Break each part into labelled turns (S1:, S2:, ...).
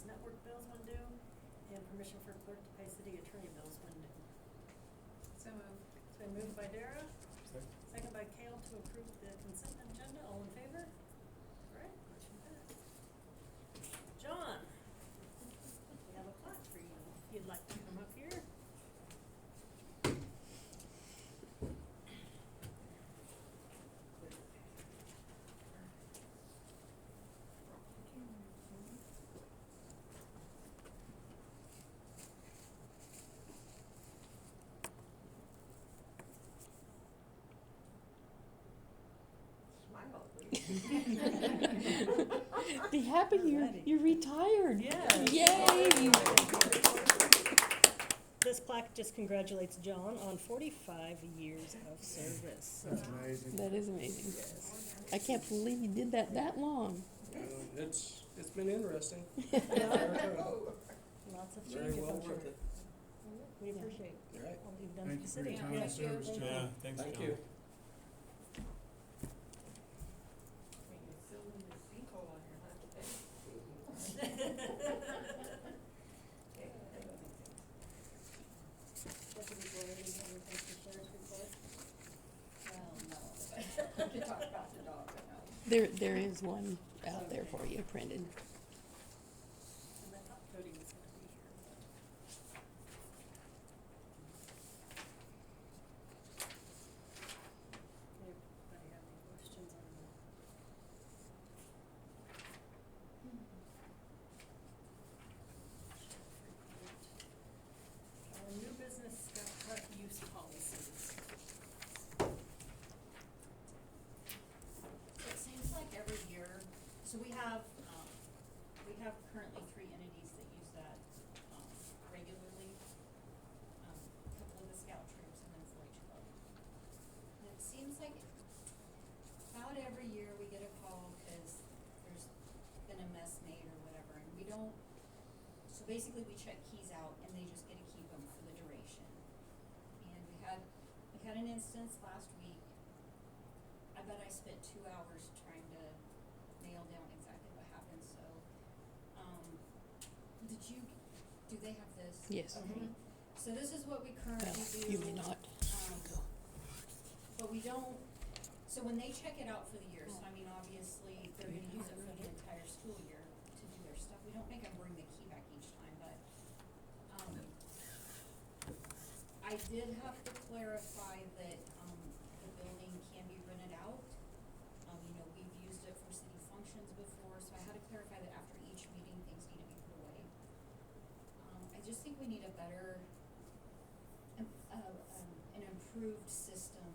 S1: network bills when due, and permission for clerk to pay city attorney bills when due.
S2: So moved.
S1: It's been moved by Dara,
S3: Second.
S1: second by Kale to approve the consent agenda. All in favor? All right, motion passed. John, we have a plaque for you, if you'd like to come up here.
S4: Smile, please.
S5: Be happy
S1: Alrighty.
S5: you're retired.
S1: Yeah.
S5: Yay!
S1: This plaque just congratulates John on 45 years of service.
S3: That's amazing.
S5: That is amazing.
S1: Yes.
S5: I can't believe you did that long.
S6: It's been interesting.
S1: Lots of
S6: Very
S1: changes,
S6: well
S1: I'm sure.
S6: worth it.
S1: We appreciate
S6: Right.
S1: all you've done
S3: Thank
S1: for
S3: you
S1: the
S3: for your
S1: city.
S3: time
S2: Yeah.
S3: and service,
S2: Thank
S3: John.
S2: you.
S7: Thanks,
S6: Thank
S7: John.
S6: you.
S4: You filled in the sinkhole on your left leg.
S1: Deputy Gloria, do you have anything to share with report?
S4: Well, no, but we could talk about the dog, but no.
S5: There is one out there for you printed.
S1: And I thought Cody was gonna be here, but. Anybody have any questions on the? New business Scout Hut use policies.
S8: So it seems like every year, so we have currently 3 entities that use that, regularly. A couple of the scout troops and then 4-H club. And it seems like about every year we get a call because there's been a mess made or whatever, and we don't, so basically we check keys out and they just get to keep them for the duration. And we had an instance last week. I bet I spent 2 hours trying to nail down exactly what happened, so, do they have this?
S5: Yes.
S8: Okay, so this is what we currently do.
S5: You may not.
S8: But we don't, so when they check it out for the year, so I mean, obviously, they're gonna use it for the entire school year to do their stuff. We don't make them bring the key back each time, but, I did have to clarify that, the building can be rented out. We've used it for city functions before, so I had to clarify that after each meeting, things need to be put away. I just think we need a better, an improved system.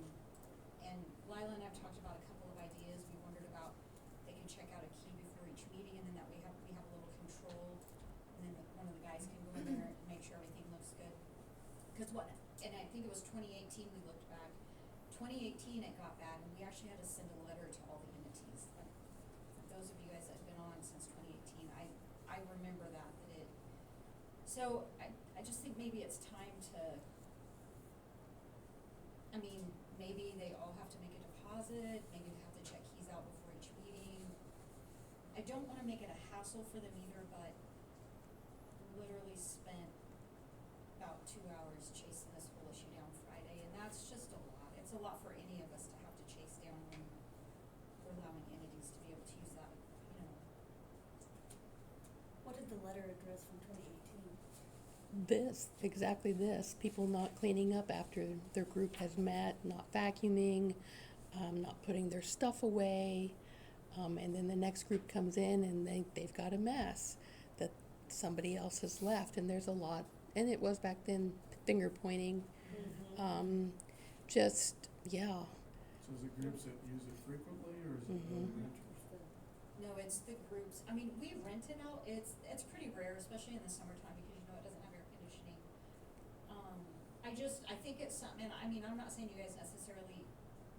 S8: And Lila and I've talked about a couple of ideas. We wondered about, they can check out a key before each meeting, and then that way we have a little control. And then one of the guys can go in there and make sure everything looks good. And I think it was 2018, we looked back. 2018, it got bad, and we actually had to send a letter to all the entities. Like, for those of you guys that have been on since 2018, I remember that it, so I just think maybe it's time to, maybe they all have to make a deposit, maybe they have to check keys out before each meeting. I don't wanna make it a hassle for them either, but literally spent about 2 hours chasing this whole issue down Friday, and that's just a lot. It's a lot for any of us to have to chase down when we're allowing entities to be able to use that,
S1: What did the letter address from 2018?
S5: Exactly this. People not cleaning up after their group has met, not vacuuming, not putting their stuff away. And then the next group comes in and they've got a mess that somebody else has left. And there's a lot, and it was back then finger pointing. Just, yeah.
S3: So is it groups that use it frequently, or is it other renters?
S8: No, it's the groups. We rent it out. It's pretty rare, especially in the summertime, because it doesn't have air conditioning. I think it's something, I'm not saying you guys necessarily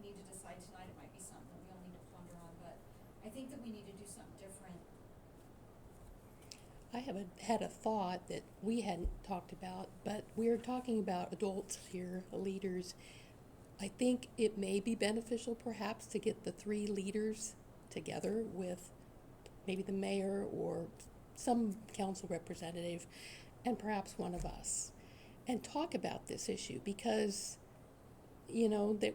S8: need to decide tonight. It might be something that we all need to ponder on, but I think that we need to do something different.
S5: I had a thought that we hadn't talked about, but we're talking about adults here, leaders. I think it may be beneficial perhaps to get the 3 leaders together with maybe the mayor or some council representative, and perhaps one of us, and talk about this issue, because, you know, that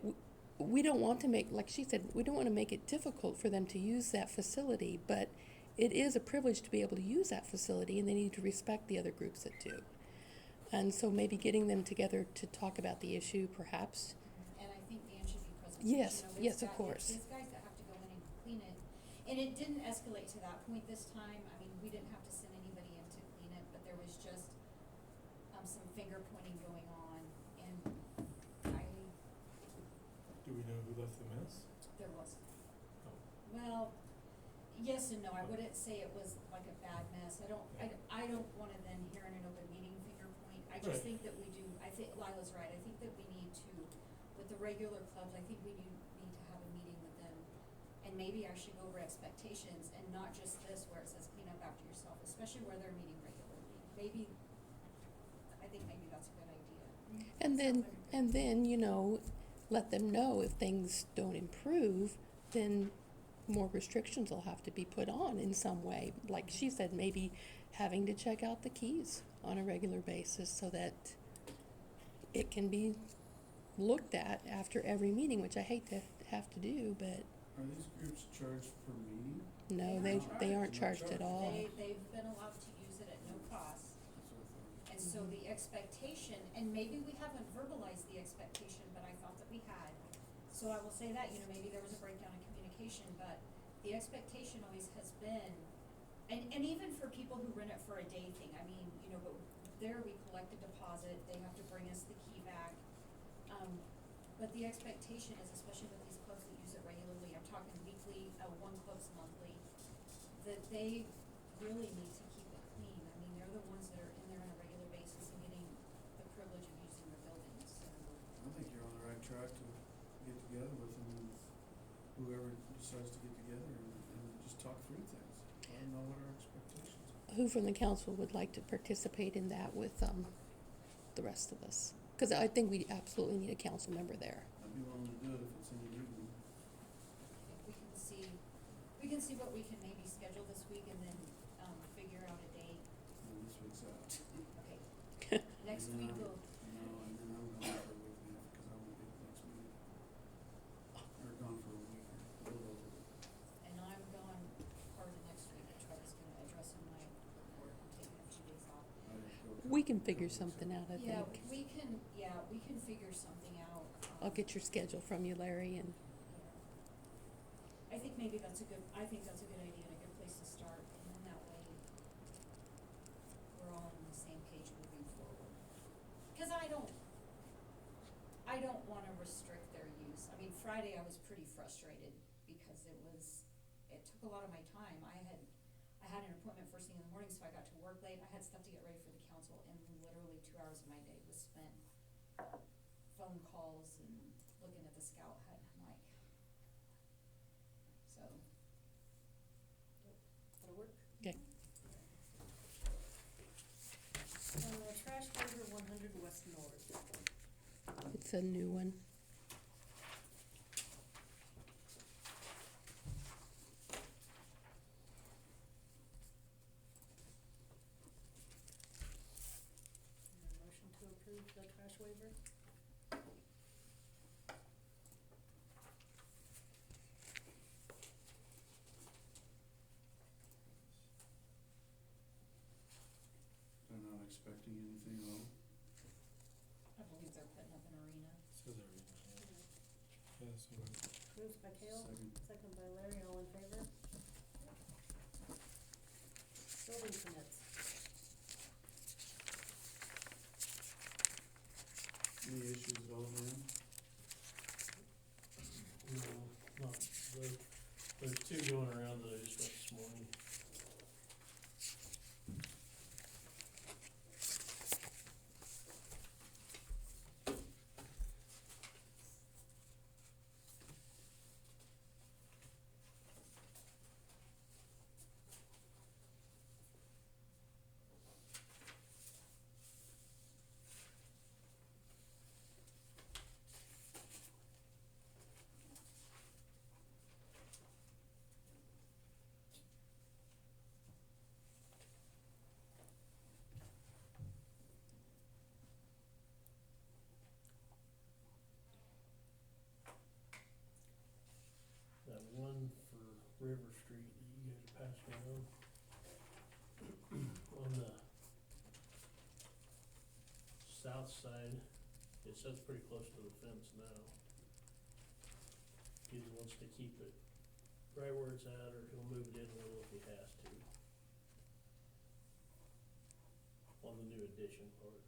S5: we don't want to make, like she said, we don't want to make it difficult for them to use that facility, but it is a privilege to be able to use that facility, and they need to respect the other groups that do. And so maybe getting them together to talk about the issue, perhaps.
S8: And I think Dan should be present.
S5: Yes,
S8: You know,
S5: yes,
S8: it's
S5: of
S8: got-
S5: course.
S8: There's guys that have to go in and clean it, and it didn't escalate to that point this time. I mean, we didn't have to send anybody in to clean it, but there was just, some finger pointing going on, and
S7: Do we know who left the mess?
S8: there was.
S7: Oh.
S8: Well, yes and no, I wouldn't say it was like a bad mess. I don't wanna then hear in an open meeting finger point. I just
S7: Right.
S8: think that we do, I think Lila's right, I think that we need to, with the regular clubs, I think we need to have a meeting with them. And maybe I should go over expectations and not just this where it says clean up after yourself, especially where they're meeting regularly. I think maybe that's a good idea.
S5: And then, you know, let them know if things don't improve, then more restrictions will have to be put on in some way. Like she said, maybe having to check out the keys on a regular basis so that it can be looked at after every meeting, which I hate to have to do, but
S3: Are these groups charged per meeting?
S5: no,
S8: They
S5: they
S8: aren't
S5: aren't charged at all.
S8: They've been allowed to use it at no cost.
S3: That's what I thought.
S8: And so the expectation, and maybe we haven't verbalized the expectation, but I thought that we had. So I will say that, you know, maybe there was a breakdown in communication, but the expectation always has been, and even for people who rent it for a day thing, I mean, you know, but there we collect a deposit, they have to bring us the key back. But the expectation is, especially with these clubs that use it regularly, I'm talking weekly, one club's monthly, that they really need to keep it clean. I mean, they're the ones that are in there on a regular basis and getting the privilege of using their buildings, so.
S3: I think you're on the right track to get together with them, and whoever decides to get together and just talk through things. Let them know what our expectations are.
S5: Who from the council would like to participate in that with, the rest of us? Cause I think we absolutely need a council member there.
S3: I'd be willing to do it if it's in the evening.
S8: If we can see what we can maybe schedule this week and then, figure out a date.
S3: And this week's out.
S8: Okay. Next
S3: And then
S8: week
S3: I'm-
S8: we'll,
S3: No, and then I'm gone for a week and a half, cause I won't be at the next meeting. Or gone for a week, or a little over.
S8: and I'm gone part of the next week, Charlie's gonna address in my report and take a few days off.
S3: I have to go a
S5: We can
S3: couple
S5: figure
S3: weeks
S5: something out, I
S8: Yeah,
S5: think.
S8: we can figure something out.
S5: I'll get your schedule from you, Larry, and
S8: I think maybe that's a good idea and a good place to start, and then that way we're all on the same page moving forward. Cause I don't wanna restrict their use. I mean, Friday I was pretty frustrated because it took a lot of my time. I had an appointment first thing in the morning, so I got to work late. I had stuff to get ready for the council, and literally 2 hours of my day was spent phone calls and looking at the scout hut. I'm like, so.
S1: That'll work.
S5: Okay.
S1: Trash waiver 100 West North.
S5: it's a new one.
S1: Motion to approve the trash waiver?
S3: They're not expecting anything at all.
S8: I believe they're putting up an arena.
S7: Says everything. Yeah, so
S1: Moved by Kale,
S3: Second.
S1: second by Larry, all in favor? Building permits.
S3: Any issues at all, man?
S6: No, not, there's two going around that I just went this morning. River Street that you guys are passing on. On the south side, it sits pretty close to the fence now. He either wants to keep it right where it's at, or he'll move it in a little if he has to. On the new addition part.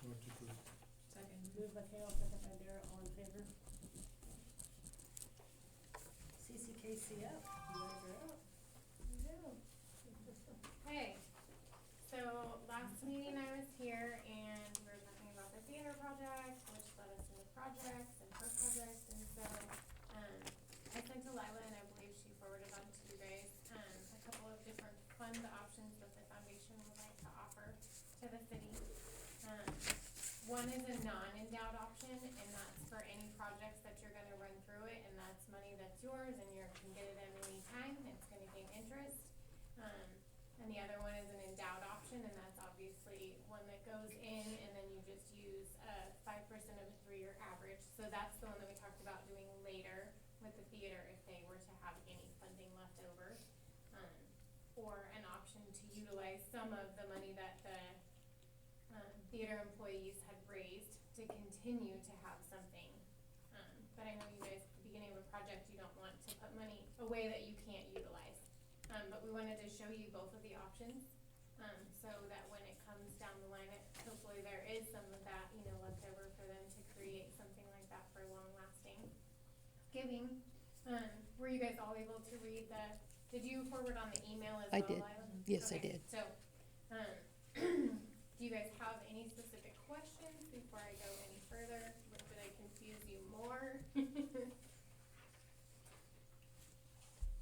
S7: What you put?
S2: Second.
S1: Moved by Carol, second by Dara, all in favor? CCKCF, you guys are up.
S9: Hey, so last meeting I was here and we were talking about the theater project, which led us into projects and her projects, and so, I sent to Lila and I believe she forwarded on to you guys, a couple of different fund options that the foundation would like to offer to the city. One is a non-endowed option, and that's for any projects that you're gonna run through it, and that's money that's yours and you can get it at any time, it's gonna gain interest. And the other one is an endowed option, and that's obviously one that goes in and then you just use 5% of a 3-year average. So that's the one that we talked about doing later with the theater if they were to have any funding left over. Or an option to utilize some of the money that the theater employees had raised to continue to have something. But I know you guys, at the beginning of a project, you don't want to put money away that you can't utilize. But we wanted to show you both of the options, so that when it comes down the line, hopefully there is some of that, left over for them to create something like that for long-lasting giving. Were you guys all able to read did you forward on the email as
S5: I
S9: well,
S5: did.
S9: Lila?
S5: Yes, I
S9: Okay,
S5: did.
S9: So, do you guys have any specific questions before I go any further? Did I confuse you more?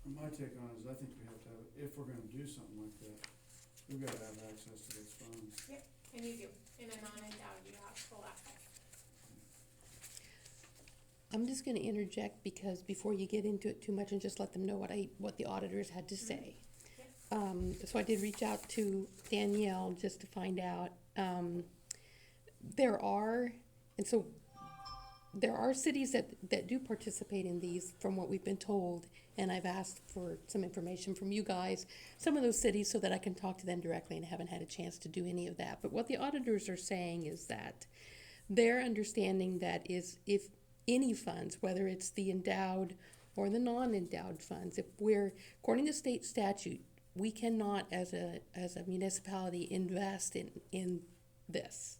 S3: My take on it is I think we have to have, if we're gonna do something like that, we've gotta have access to those funds.
S9: Yep, and you do. In a non-endowed, you have full access.
S5: I'm just gonna interject because before you get into it too much and just let them know what the auditors had to say. So I did reach out to Danielle just to find out, there are cities that do participate in these from what we've been told, and I've asked for some information from you guys, some of those cities, so that I can talk to them directly, and haven't had a chance to do any of that. But what the auditors are saying is that their understanding that is if any funds, whether it's the endowed or the non-endowed funds, if we're, according to state statute, we cannot as a municipality invest in this.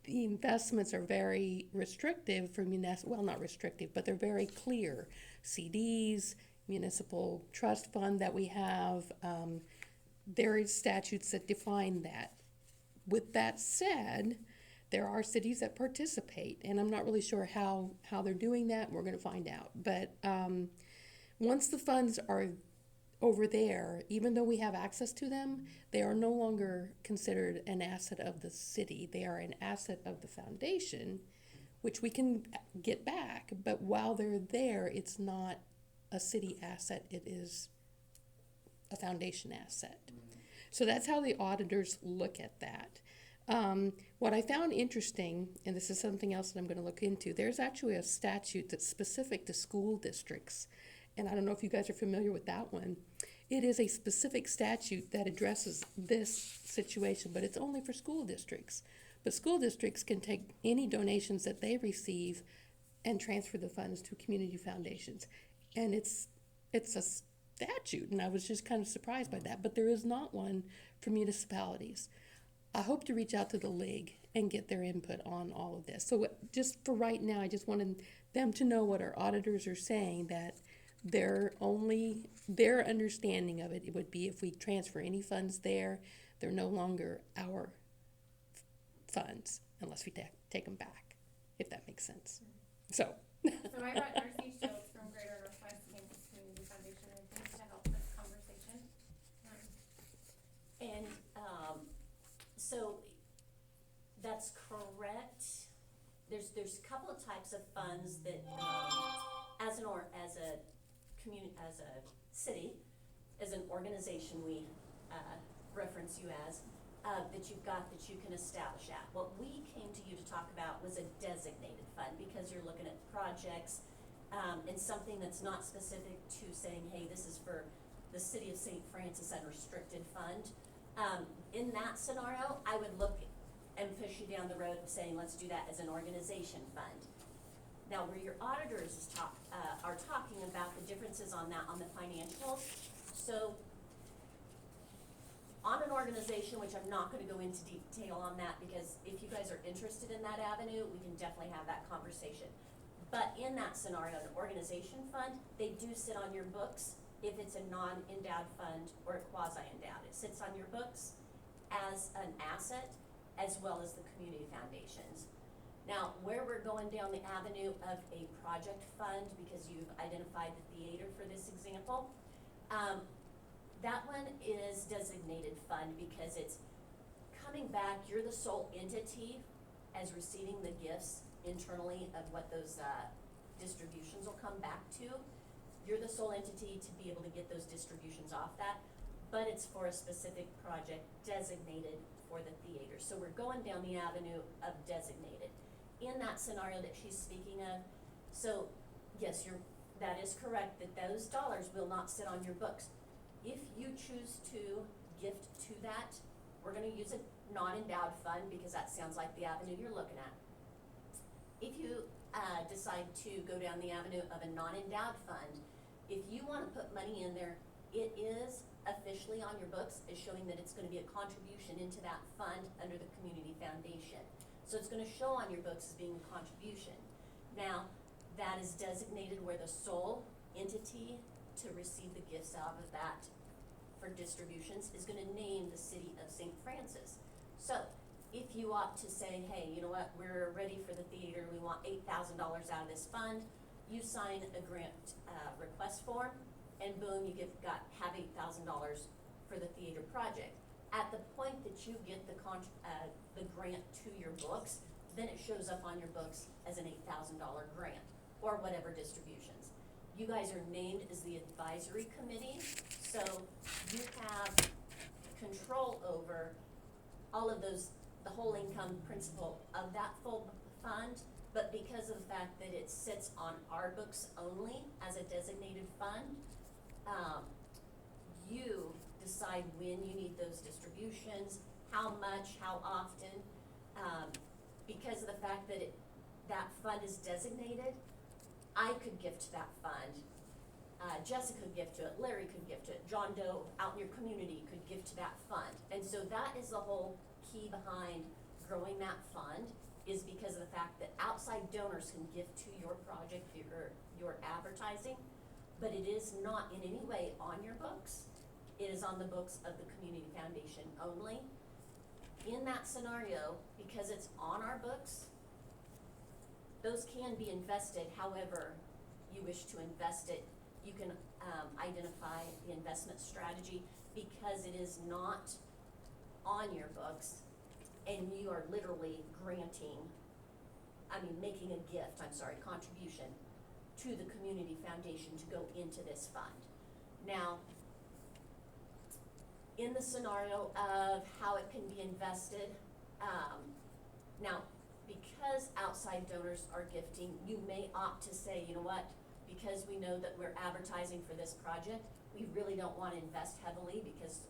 S5: the investments are very restrictive for well, not restrictive, but they're very clear. CDs, municipal trust fund that we have, there is statutes that define that. With that said, there are cities that participate, and I'm not really sure how they're doing that. We're gonna find out. But once the funds are over there, even though we have access to them, they are no longer considered an asset of the city. They are an asset of the foundation, which we can get back. But while they're there, it's not a city asset. It is a foundation asset. So that's how the auditors look at that. What I found interesting, and this is something else that I'm going to look into, there's actually a statute that's specific to school districts. And I don't know if you guys are familiar with that one. It is a specific statute that addresses this situation, but it's only for school districts. But school districts can take any donations that they receive and transfer the funds to community foundations. And it's a statute, and I was just kind of surprised by that, but there is not one for municipalities. I hope to reach out to the league and get their input on all of this. So just for right now, I just wanted them to know what our auditors are saying, that their understanding of it would be if we transfer any funds there, they're no longer our funds unless we take them back, if that makes sense. So.
S9: So I brought Darcy Shields from Greater Northwest Kansas Community Foundation with me to help this conversation.
S1: And, so, that's correct. There's a couple of types of funds that, as a city, as an organization, we, reference you as, that you've got that you can establish at. What we came to you to talk about was a designated fund, because you're looking at projects, and something that's not specific to saying, hey, this is for the city of St. Francis unrestricted fund. In that scenario, I would look and push you down the road saying, let's do that as an organization fund. Now, where your auditors are talking about the differences on that, on the financials. So, on an organization, which I'm not gonna go into detail on that, because if you guys are interested in that avenue, we can definitely have that conversation. But in that scenario, an organization fund, they do sit on your books if it's a non-endowed fund or a quasi-endowed. It sits on your books as an asset, as well as the community foundations. Now, where we're going down the avenue of a project fund, because you've identified the theater for this example, that one is designated fund because it's coming back, you're the sole entity as receiving the gifts internally of what those distributions will come back to. You're the sole entity to be able to get those distributions off that, but it's for a specific project designated for the theater. So we're going down the avenue of designated. In that scenario that she's speaking of, so yes, that is correct, that those dollars will not sit on your books. If you choose to gift to that, we're gonna use a non-endowed fund because that sounds like the avenue you're looking at. If you decide to go down the avenue of a non-endowed fund, if you wanna put money in there, it is officially on your books as showing that it's gonna be a contribution into that fund under the community foundation. So it's gonna show on your books as being a contribution. Now, that is designated where the sole entity to receive the gifts out of that for distributions is gonna name the city of St. Francis. So, if you opt to say, hey, you know what, we're ready for the theater, we want $8,000 out of this fund, you sign a grant request form, and boom, you have $8,000 for the theater project. At the point that you get the grant to your books, then it shows up on your books as an $8,000 grant, or whatever distributions. You guys are named as the advisory committee, so you have control over all of those, the whole income principle of that full fund, but because of the fact that it sits on our books only as a designated fund, you decide when you need those distributions, how much, how often, because of the fact that that fund is designated. I could gift to that fund, Jessica could gift to it, Larry could gift to it, John Doe out in your community could gift to that fund. And so that is the whole key behind growing that fund, is because of the fact that outside donors can give to your project, your advertising, but it is not in any way on your books. It is on the books of the community foundation only. In that scenario, because it's on our books, those can be invested however you wish to invest it. You can identify the investment strategy because it is not on your books and you are literally making a gift, contribution to the community foundation to go into this fund. Now, in the scenario of how it can be invested, now, because outside donors are gifting, you may opt to say, you know what, because we know that we're advertising for this project, we really don't want to invest heavily because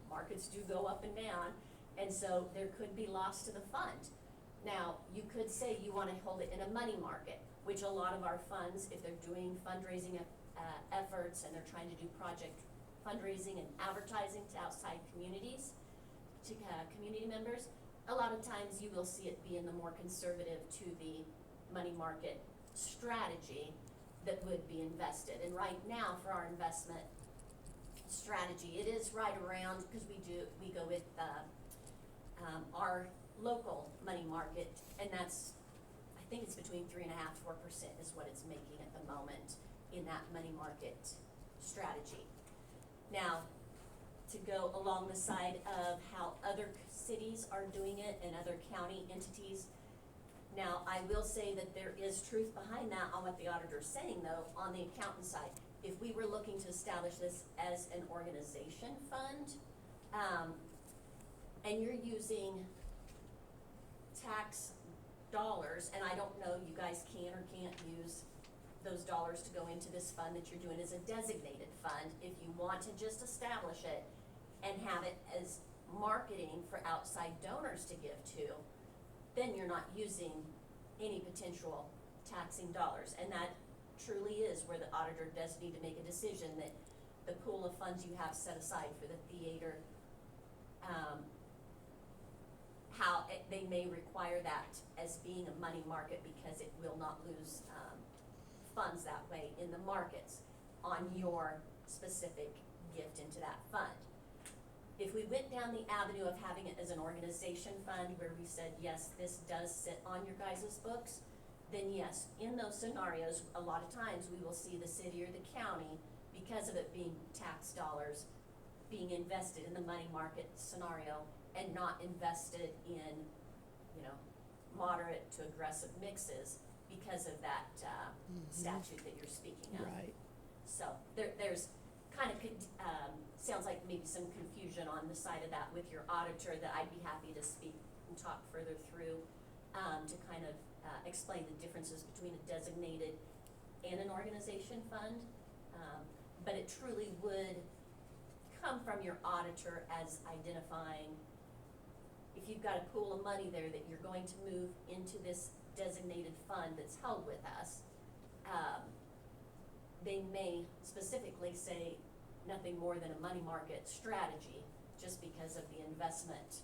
S1: markets do go up and down, and so there could be loss to the fund. Now, you could say you want to hold it in a money market, which a lot of our funds, if they're doing fundraising efforts and they're trying to do project fundraising and advertising to outside communities, to community members, a lot of times you will see it be in the more conservative to the money market strategy that would be invested. And right now for our investment strategy, it is right around, because we go with our local money market, and that's, I think it's between 3.5%, 4% is what it's making at the moment in that money market strategy. Now, to go along the side of how other cities are doing it and other county entities, now I will say that there is truth behind that on what the auditor's saying though, on the accountant side. If we were looking to establish this as an organization fund, and you're using tax dollars, and I don't know, you guys can or can't use those dollars to go into this fund that you're doing as a designated fund. If you want to just establish it and have it as marketing for outside donors to give to, then you're not using any potential taxing dollars. And that truly is where the auditor does need to make a decision that the pool of funds you have set aside for the theater, they may require that as being a money market because it will not lose funds that way in the markets on your specific gift into that fund. If we went down the avenue of having it as an organization fund where we said, yes, this does sit on your guys' books, then yes, in those scenarios, a lot of times we will see the city or the county, because of it being tax dollars, being invested in the money market scenario and not invested in, moderate to aggressive mixes because of that statute that you're speaking of.
S5: Right.
S1: So there's kind of, sounds like maybe some confusion on the side of that with your auditor that I'd be happy to speak and talk further through to kind of explain the differences between a designated and an organization fund. But it truly would come from your auditor as identifying if you've got a pool of money there that you're going to move into this designated fund that's held with us. They may specifically say nothing more than a money market strategy just because of the investment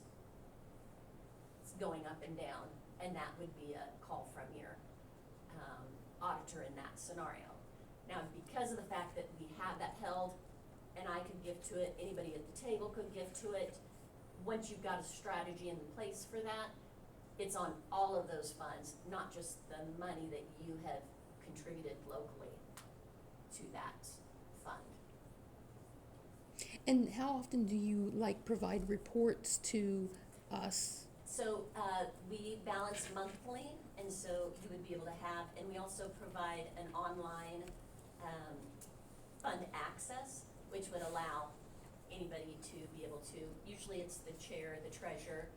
S1: going up and down, and that would be a call from your auditor in that scenario. Now, because of the fact that we have that held and I could give to it, anybody at the table could give to it, once you've got a strategy in place for that, it's on all of those funds, not just the money that you have contributed locally to that fund.
S5: And how often do you provide reports to us?
S1: So we balance monthly, and so you would be able to have, and we also provide an online fund access, which would allow anybody to be able to, usually it's the chair, the treasurer,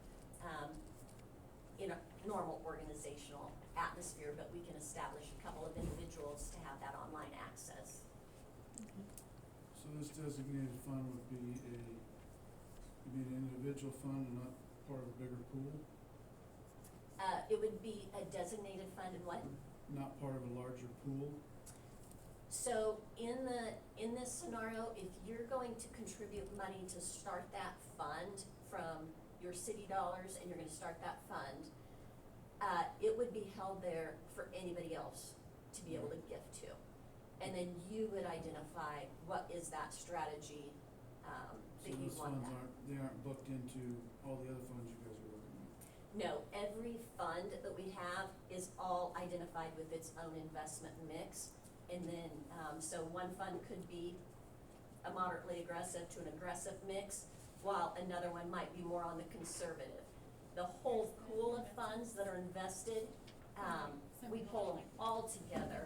S1: in a normal organizational atmosphere, but we can establish a couple of individuals to have that online access.
S3: So this designated fund would be an individual fund and not part of a bigger pool?
S1: It would be a designated fund and what?
S3: Not part of a larger pool?
S1: So in this scenario, if you're going to contribute money to start that fund from your city dollars and you're gonna start that fund, it would be held there for anybody else to be able to gift to. And then you would identify what is that strategy,
S3: So
S1: that you
S3: those
S1: want
S3: funds
S1: that.
S3: they aren't booked into all the other funds you guys are looking at?
S1: No, every fund that we have is all identified with its own investment mix. And then, so one fund could be a moderately aggressive to an aggressive mix, while another one might be more on the conservative. The whole pool of funds that are invested, we pull them all together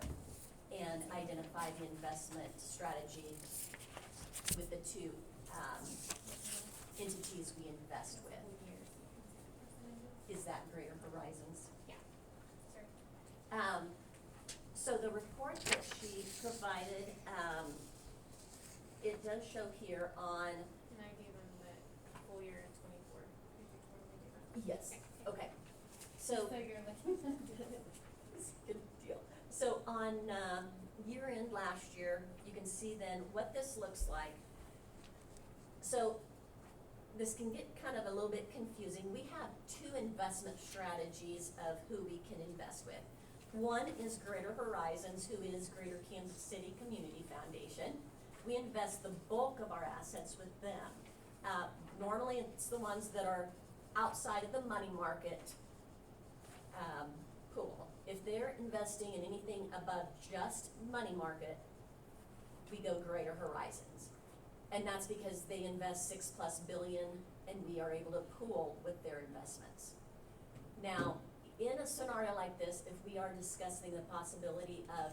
S1: and identify the investment strategy with the two, entities we invest with. Is that Greater Horizons?
S9: Yeah. Sorry.
S1: So the report that she provided, it does show here on,
S9: And I gave them the full year in 24. Did you totally do that?
S1: yes, okay, so.
S9: So you're looking.
S1: Good deal. So on, year end last year, you can see then what this looks like. So this can get kind of a little bit confusing. We have two investment strategies of who we can invest with. One is Greater Horizons, who is Greater Kansas City Community Foundation. We invest the bulk of our assets with them. Normally, it's the ones that are outside of the money market pool. If they're investing in anything above just money market, we go Greater Horizons. And that's because they invest $6+ billion and we are able to pool with their investments. Now, in a scenario like this, if we are discussing the possibility of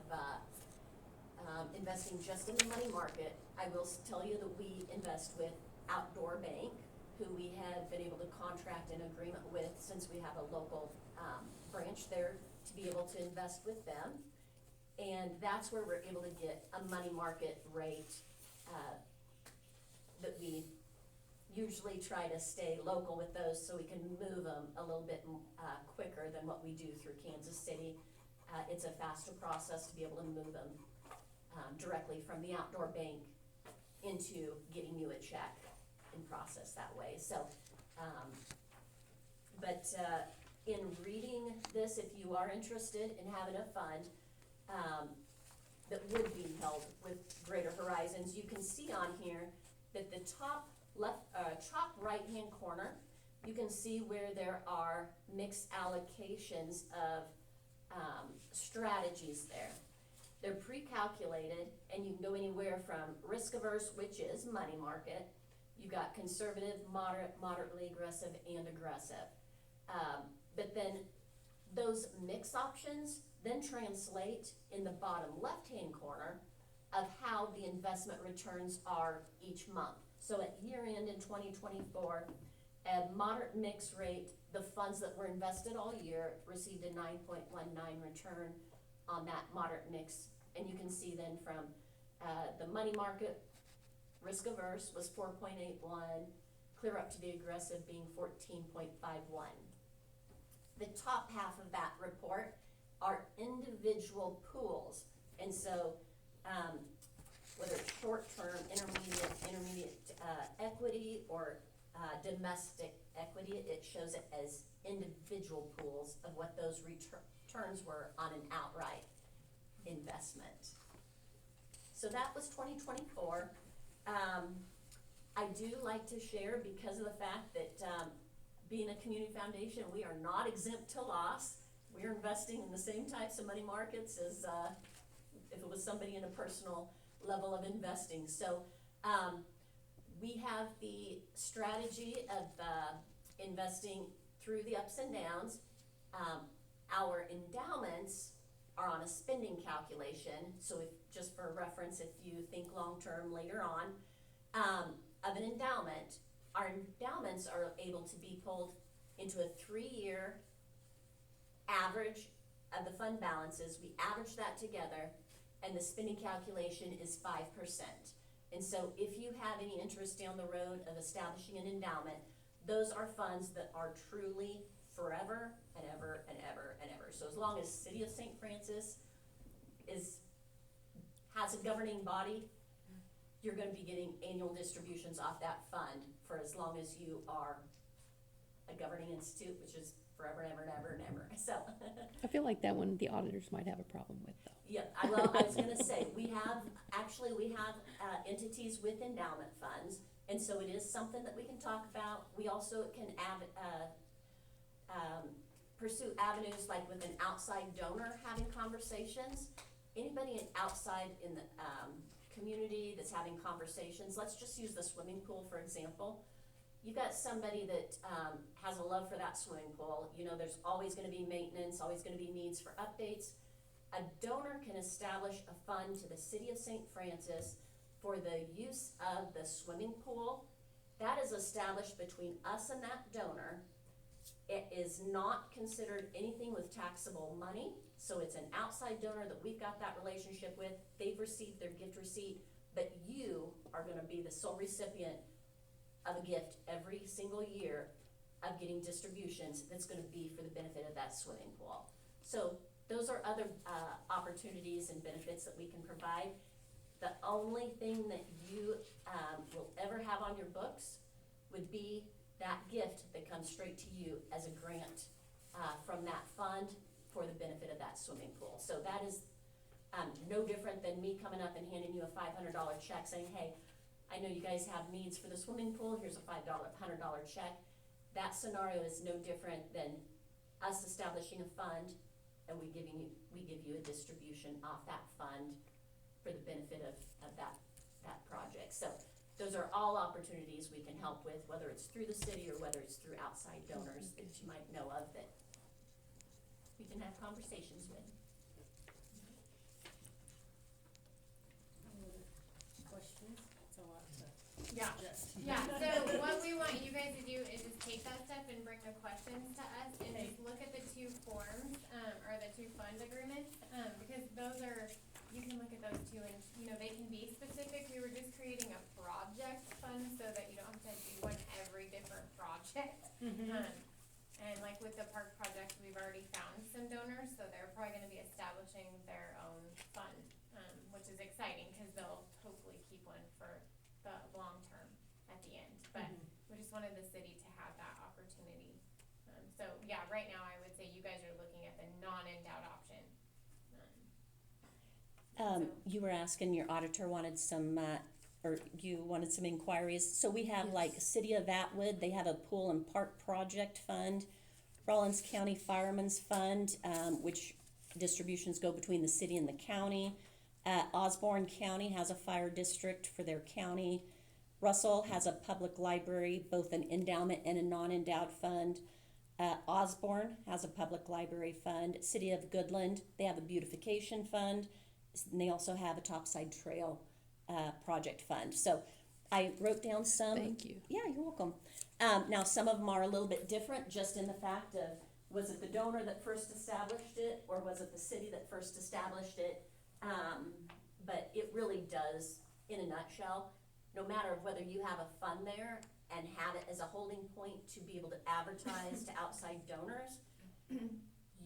S1: investing just in the money market, I will tell you that we invest with Outdoor Bank, who we have been able to contract an agreement with since we have a local branch there to be able to invest with them. And that's where we're able to get a money market rate that we usually try to stay local with those so we can move them a little bit quicker than what we do through Kansas City. It's a faster process to be able to move them directly from the Outdoor Bank into getting you a check and process that way. So, in reading this, if you are interested in having a fund that would be held with Greater Horizons, you can see on here that the top right-hand corner, you can see where there are mixed allocations of strategies there. They're pre-calculated, and you can go anywhere from risk-averse, which is money market. You've got conservative, moderate, moderately aggressive, and aggressive. But then those mix options then translate in the bottom left-hand corner of how the investment returns are each month. So at year end in 2024, a moderate mix rate, the funds that were invested all year received a 9.19 return on that moderate mix. And you can see then from the money market, risk averse was 4.81, clear up to the aggressive being 14.51. The top half of that report are individual pools. And so whether it's short-term, intermediate equity or domestic equity, it shows it as individual pools of what those returns were on an outright investment. So that was 2024. I do like to share, because of the fact that being a community foundation, we are not exempt to loss. We're investing in the same types of money markets as if it was somebody in a personal level of investing. So we have the strategy of investing through the ups and downs. Our endowments are on a spending calculation. So if, just for reference, if you think long-term later on, of an endowment, our endowments are able to be pulled into a 3-year average of the fund balances. We average that together, and the spending calculation is 5%. And so if you have any interest down the road of establishing an endowment, those are funds that are truly forever and ever and ever and ever. So as long as City of St. Francis has a governing body, you're going to be getting annual distributions off that fund for as long as you are a governing institute, which is forever and ever and ever and ever, so.
S5: I feel like that one the auditors might have a problem with though.
S1: Yeah, I was gonna say, we have entities with endowment funds, and so it is something that we can talk about. We also can pursue avenues like with an outside donor having conversations. Anybody outside in the, community that's having conversations, let's just use the swimming pool for example. You've got somebody that, has a love for that swimming pool, you know, there's always gonna be maintenance, always gonna be needs for updates. A donor can establish a fund to the city of St. Francis for the use of the swimming pool. That is established between us and that donor. It is not considered anything with taxable money, so it's an outside donor that we've got that relationship with. They've received their gift receipt, but you are gonna be the sole recipient of a gift every single year of getting distributions that's gonna be for the benefit of that swimming pool. So those are other opportunities and benefits that we can provide. The only thing that you will ever have on your books would be that gift that comes straight to you as a grant from that fund for the benefit of that swimming pool. So that is no different than me coming up and handing you a $500 check saying, hey, I know you guys have needs for the swimming pool, here's a $100 check. That scenario is no different than us establishing a fund and we give you a distribution off that fund for the benefit of that project. So those are all opportunities we can help with, whether it's through the city or whether it's through outside donors that you might know of that we can have conversations with.
S4: Any other questions? It's a lot to
S9: Yeah.
S4: digest.
S9: Yeah, so what we want you guys to do is just take that step and bring the questions to us and just look at the two forms, or the two fund agreements, because those are, you can look at those two and, you know, they can be specific. We were just creating a project fund so that you don't have to do one every different project. And like with the park project, we've already found some donors, so they're probably gonna be establishing their own fund, which is exciting, cause they'll hopefully keep one for the long term at the end. But we just wanted the city to have that opportunity. So yeah, right now I would say you guys are looking at the non-endowed option.
S1: You were asking, your auditor wanted some, or you wanted some inquiries. So we have like City of Atwood, they have a pool and park project fund. Rollins County Fireman's Fund, which distributions go between the city and the county. Osborne County has a fire district for their county. Russell has a public library, both an endowment and a non-endowed fund. Osborne has a public library fund. City of Goodland, they have a beautification fund. And they also have a Topside Trail project fund. So I wrote down some.
S5: Thank you.
S1: Yeah, you're welcome. Now some of them are a little bit different, just in the fact of, was it the donor that first established it, or was it the city that first established it? But it really does, in a nutshell, no matter whether you have a fund there and have it as a holding point to be able to advertise to outside donors,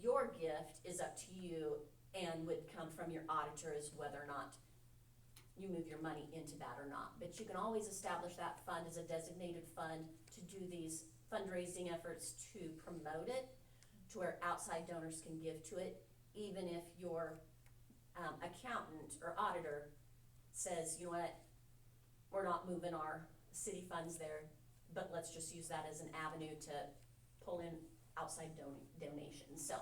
S1: your gift is up to you and would come from your auditors whether or not you move your money into that or not. But you can always establish that fund as a designated fund to do these fundraising efforts to promote it, to where outside donors can give to it, even if your accountant or auditor says, you know what, we're not moving our city funds there, but let's just use that as an avenue to pull in outside donations. So.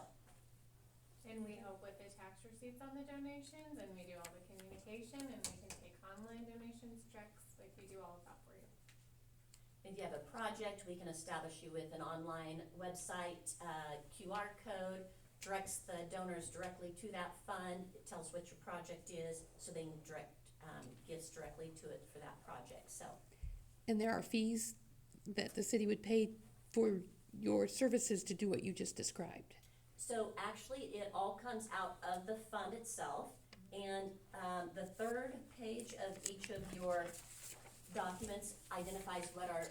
S9: And we help with the tax receipts on the donations, and we do all the communication, and we can take online donations, checks, like we do all of that for you.
S1: If you have a project, we can establish you with an online website, QR code, directs the donors directly to that fund. It tells what your project is, so they can direct gifts directly to it for that project, so.
S5: And there are fees that the city would pay for your services to do what you just described.
S1: So actually, it all comes out of the fund itself, and the third page of each of your documents identifies what our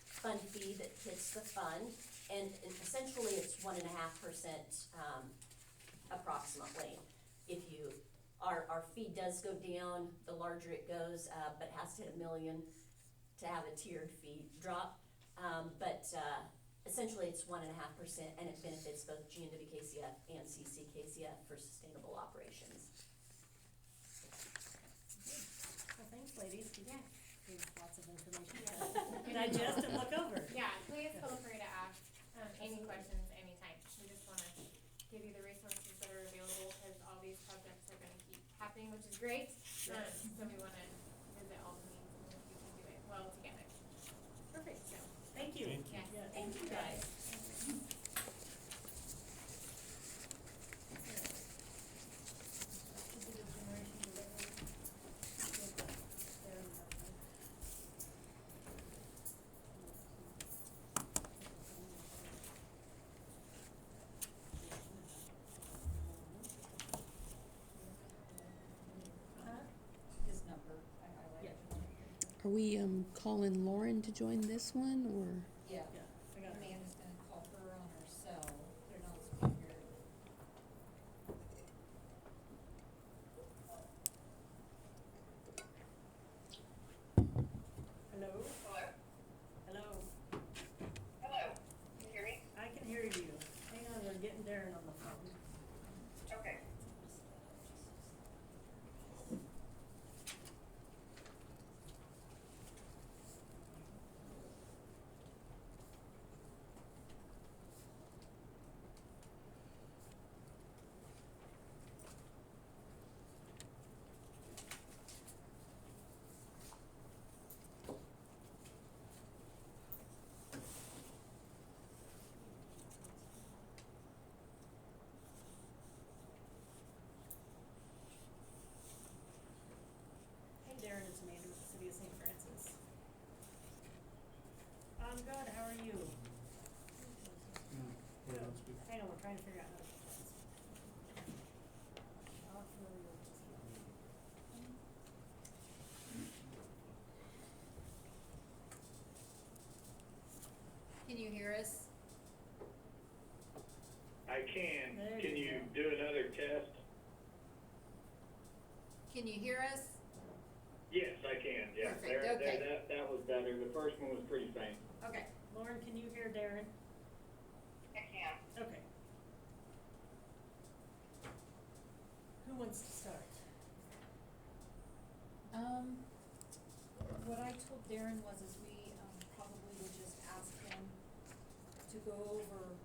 S1: fund fee that hits the fund, and essentially it's 1.5% approximately. If you, our fee does go down the larger it goes, but it has to hit $1 million to have a tiered fee drop. But essentially it's 1.5%, and it benefits both GNW KCF and CC KCF for sustainable operations.
S4: Well, thanks, ladies.
S9: Yes.
S4: Gave us lots of information
S9: Yes.
S4: to digest and look over.
S9: Yeah, please feel free to ask, any questions anytime. We just wanna give you the resources that are available, cause all these projects are gonna keep happening, which is great. So we wanna visit all the needs and if we can do it well together.
S4: Perfect.
S9: So,
S4: Thank you.
S7: Thank you.
S9: yes.
S4: Yes.
S1: Thank you, guys.
S8: His number, I highlighted.
S5: Are we, calling Lauren to join this one, or?
S8: Yeah,
S4: Yeah, I got it.
S8: Amanda's gonna call her on her cell, put it on speaker.
S4: Hello?
S10: Hello?
S4: Hello?
S10: Hello? Can you hear me?
S4: I can hear you. Hang on, we're getting Darren on the phone.
S10: Okay.
S4: Hey Darren, it's Amanda with the City of St. Francis. I'm good, how are you?
S3: Hold on, speak.
S4: Hang on, we're trying to figure out how to put this. Not familiar with this one.
S8: Can you hear us?
S11: I can.
S4: There
S11: Can
S4: you
S11: you
S4: go.
S11: do another test?
S8: Can you hear us?
S11: Yes, I can, yeah.
S8: Perfect, okay.
S11: That was better. The first one was pretty faint.
S8: Okay.
S4: Lauren, can you hear Darren?
S10: I can.
S4: Okay. Who wants to start?
S8: What I told Darren was is we, probably would just ask him to go over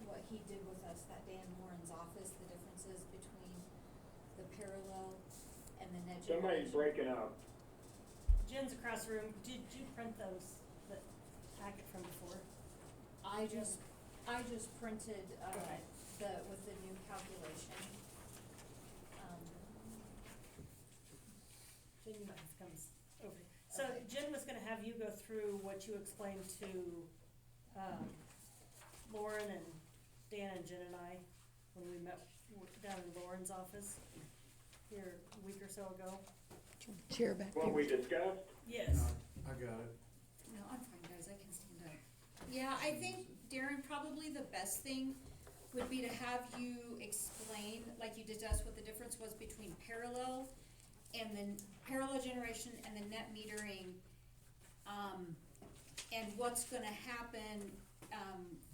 S8: what he did with us that day in Lauren's office, the differences between the parallel and the net
S11: Somebody's
S8: generation.
S11: breaking up.
S4: Jen's across the room. Did you print the packet from before?
S8: I just printed,
S4: Okay.
S8: with the new calculation.
S4: Jen, you might have to come over. So
S8: Okay.
S4: Jen was gonna have you go through what you explained to, Lauren and Dan and Jen and I when we met down in Lauren's office here a week or so ago.
S5: Chair back
S11: What we
S5: here.
S11: discussed?
S4: Yes.
S3: I got it.
S8: No, I'm fine, guys, I can stand up. Yeah, I think, Darren, probably the best thing would be to have you explain, like you discussed, what the difference was between parallel and then parallel generation and the net metering. And what's gonna happen,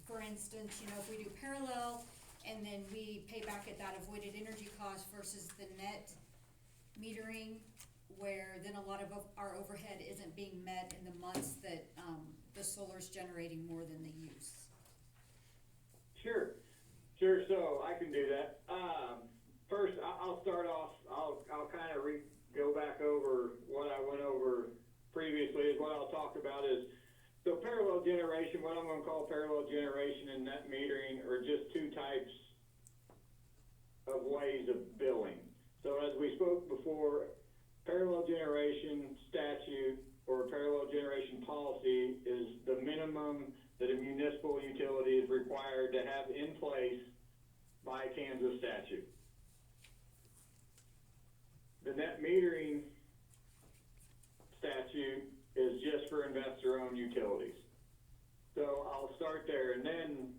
S8: for instance, you know, if we do parallel and then we pay back at that avoided energy cost versus the net metering, where then a lot of our overhead isn't being met in the months that, the solar's generating more than the use.
S11: Sure, so I can do that. First, I'll start off, I'll kind of go back over what I went over previously, is what I'll talk about is, so parallel generation, what I'm gonna call parallel generation and net metering are just two types of ways of billing. So as we spoke before, parallel generation statute or parallel generation policy is the minimum that a municipal utility is required to have in place by Kansas statute. The net metering statute is just for investor-owned utilities. So I'll start there, and then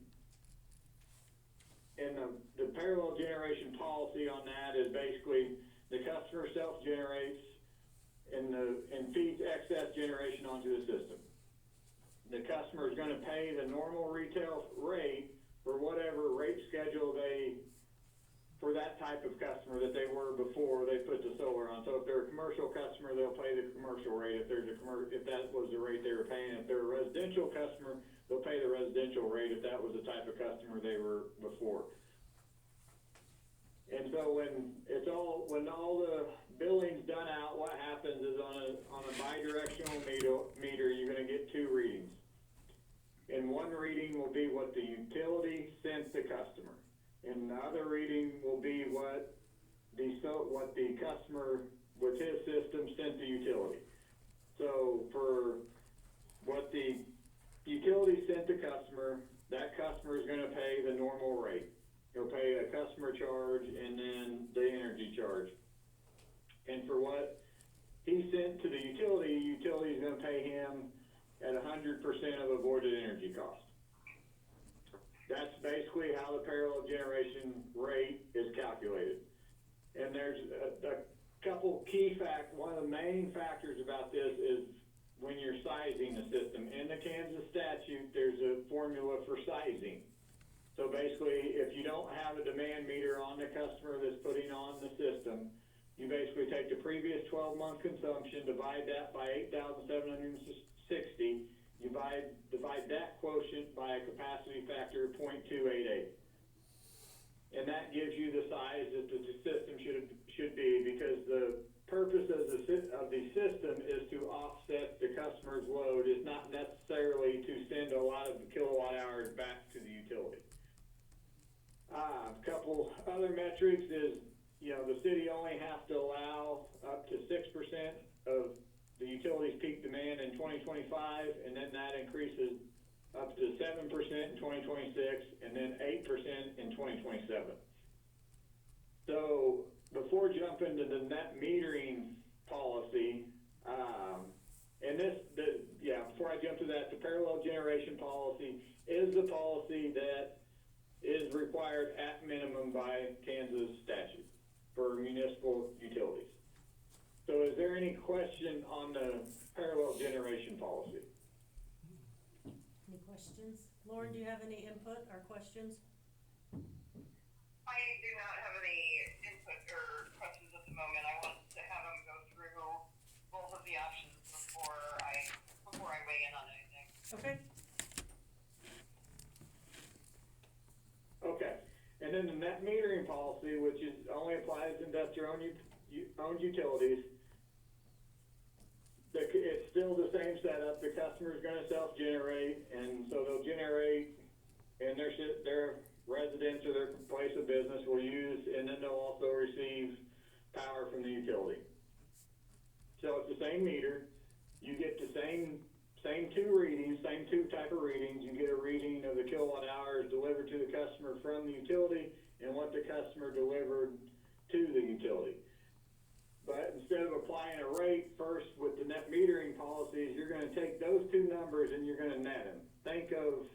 S11: in the parallel generation policy on that is basically the customer self-generates and feeds excess generation onto the system. the customer is gonna pay the normal retail rate for whatever rate schedule for that type of customer that they were before they put the solar on. So if they're a commercial customer, they'll pay the commercial rate if that was the rate they were paying. If they're a residential customer, they'll pay the residential rate if that was the type of customer they were before. And so when all the billing's done out, what happens is on a bidirectional meter, you're gonna get two readings. And one reading will be what the utility sent the customer. And the other reading will be what the customer with his system sent the utility. So for what the utility sent the customer, that customer is gonna pay the normal rate. He'll pay a customer charge and then the energy charge. And for what he sent to the utility is gonna pay him at 100% of avoided energy cost. That's basically how the parallel generation rate is calculated. And there's a couple key one of the main factors about this is when you're sizing the system. In the Kansas statute, there's a formula for sizing. So basically, if you don't have a demand meter on the customer that's putting on the system, you basically take the previous 12-month consumption, divide that by 8,760, you divide that quotient by a capacity factor of 0.288. And that gives you the size that the system should be, because the purpose of the system is to offset the customer's load. It's not necessarily to send a lot of kilowatt hours back to the utility. A couple other metrics is, the city only has to allow up to 6% of the utility's peak demand in 2025, and then that increases up to 7% in 2026, and then 8% in 2027. So before jumping to the net metering policy, before I jump to that, the parallel generation policy is the policy that is required at minimum by Kansas statute for municipal utilities. So is there any question on the parallel generation policy?
S4: Any questions? Lauren, do you have any input or questions?
S10: I do not have any input or questions at the moment. I want to have them go through both of the options before I weigh in on anything.
S4: Okay.
S11: Okay, and then the net metering policy, which only applies to investor-owned utilities, it's still the same setup. The customer's gonna self-generate, and so they'll generate, and their residents or their place of business will use, and then they'll also receive power from the utility. So it's the same meter. You get the same two readings, same two type of readings. You get a reading of the kilowatt hours delivered to the customer from the utility and what the customer delivered to the utility. But instead of applying a rate first with the net metering policies, you're gonna take those two numbers and you're gonna net them. Think of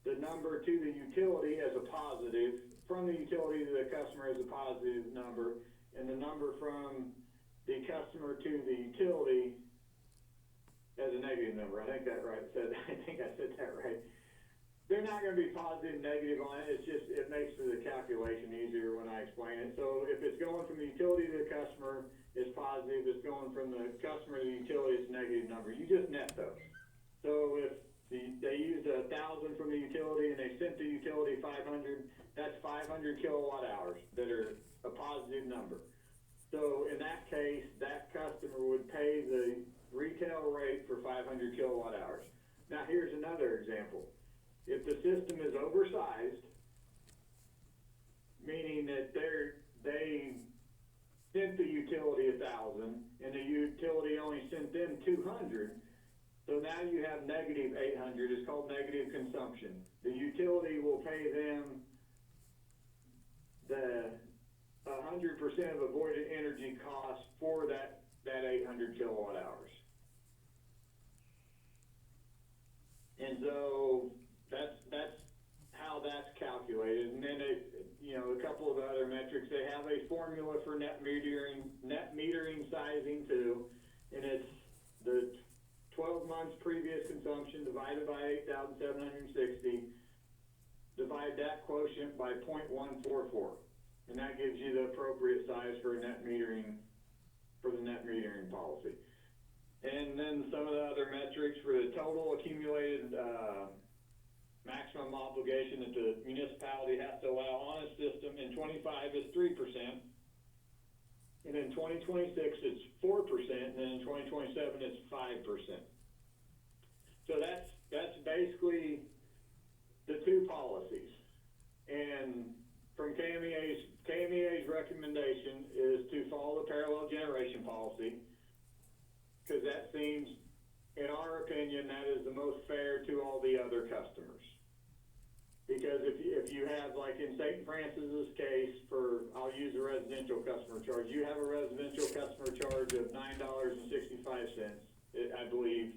S11: the number to the utility as a positive, from the utility to the customer as a positive number, and the number from the customer to the utility as a negative number. I think I said that right. They're not gonna be positive, negative on it. It's just, it makes the calculation easier when I explain it. So if it's going from the utility to the customer, it's positive. If it's going from the customer to the utility, it's a negative number. You just net those. So if they used 1,000 from the utility and they sent the utility 500, that's 500 kilowatt hours that are a positive number. So in that case, that customer would pay the retail rate for 500 kilowatt hours. Now here's another example. If the system is oversized, meaning that they sent the utility 1,000 and the utility only sent them 200, so now you have negative 800. It's called negative consumption. The utility will pay them the 100% of avoided energy costs for that 800 kilowatt hours. And so that's how that's calculated. And then a couple of other metrics. They have a formula for net metering sizing too, and it's the 12-month months previous consumption divided by 8,760, divide that quotient by 0.144. And that gives you the appropriate size for a net metering, for the net metering policy. And then some of the other metrics for the total accumulated, maximum obligation that the municipality has to allow on a system in 25 is 3%. And in 2026, it's 4%, and then in 2027, it's 5%. So that's basically the two policies. And from KMEA's recommendation is to follow the parallel generation policy, because that seems, in our opinion, that is the most fair to all the other customers. Because if you have, like in St. Francis's case, I'll use a residential customer charge, you have a residential customer charge of $9.65, I believe,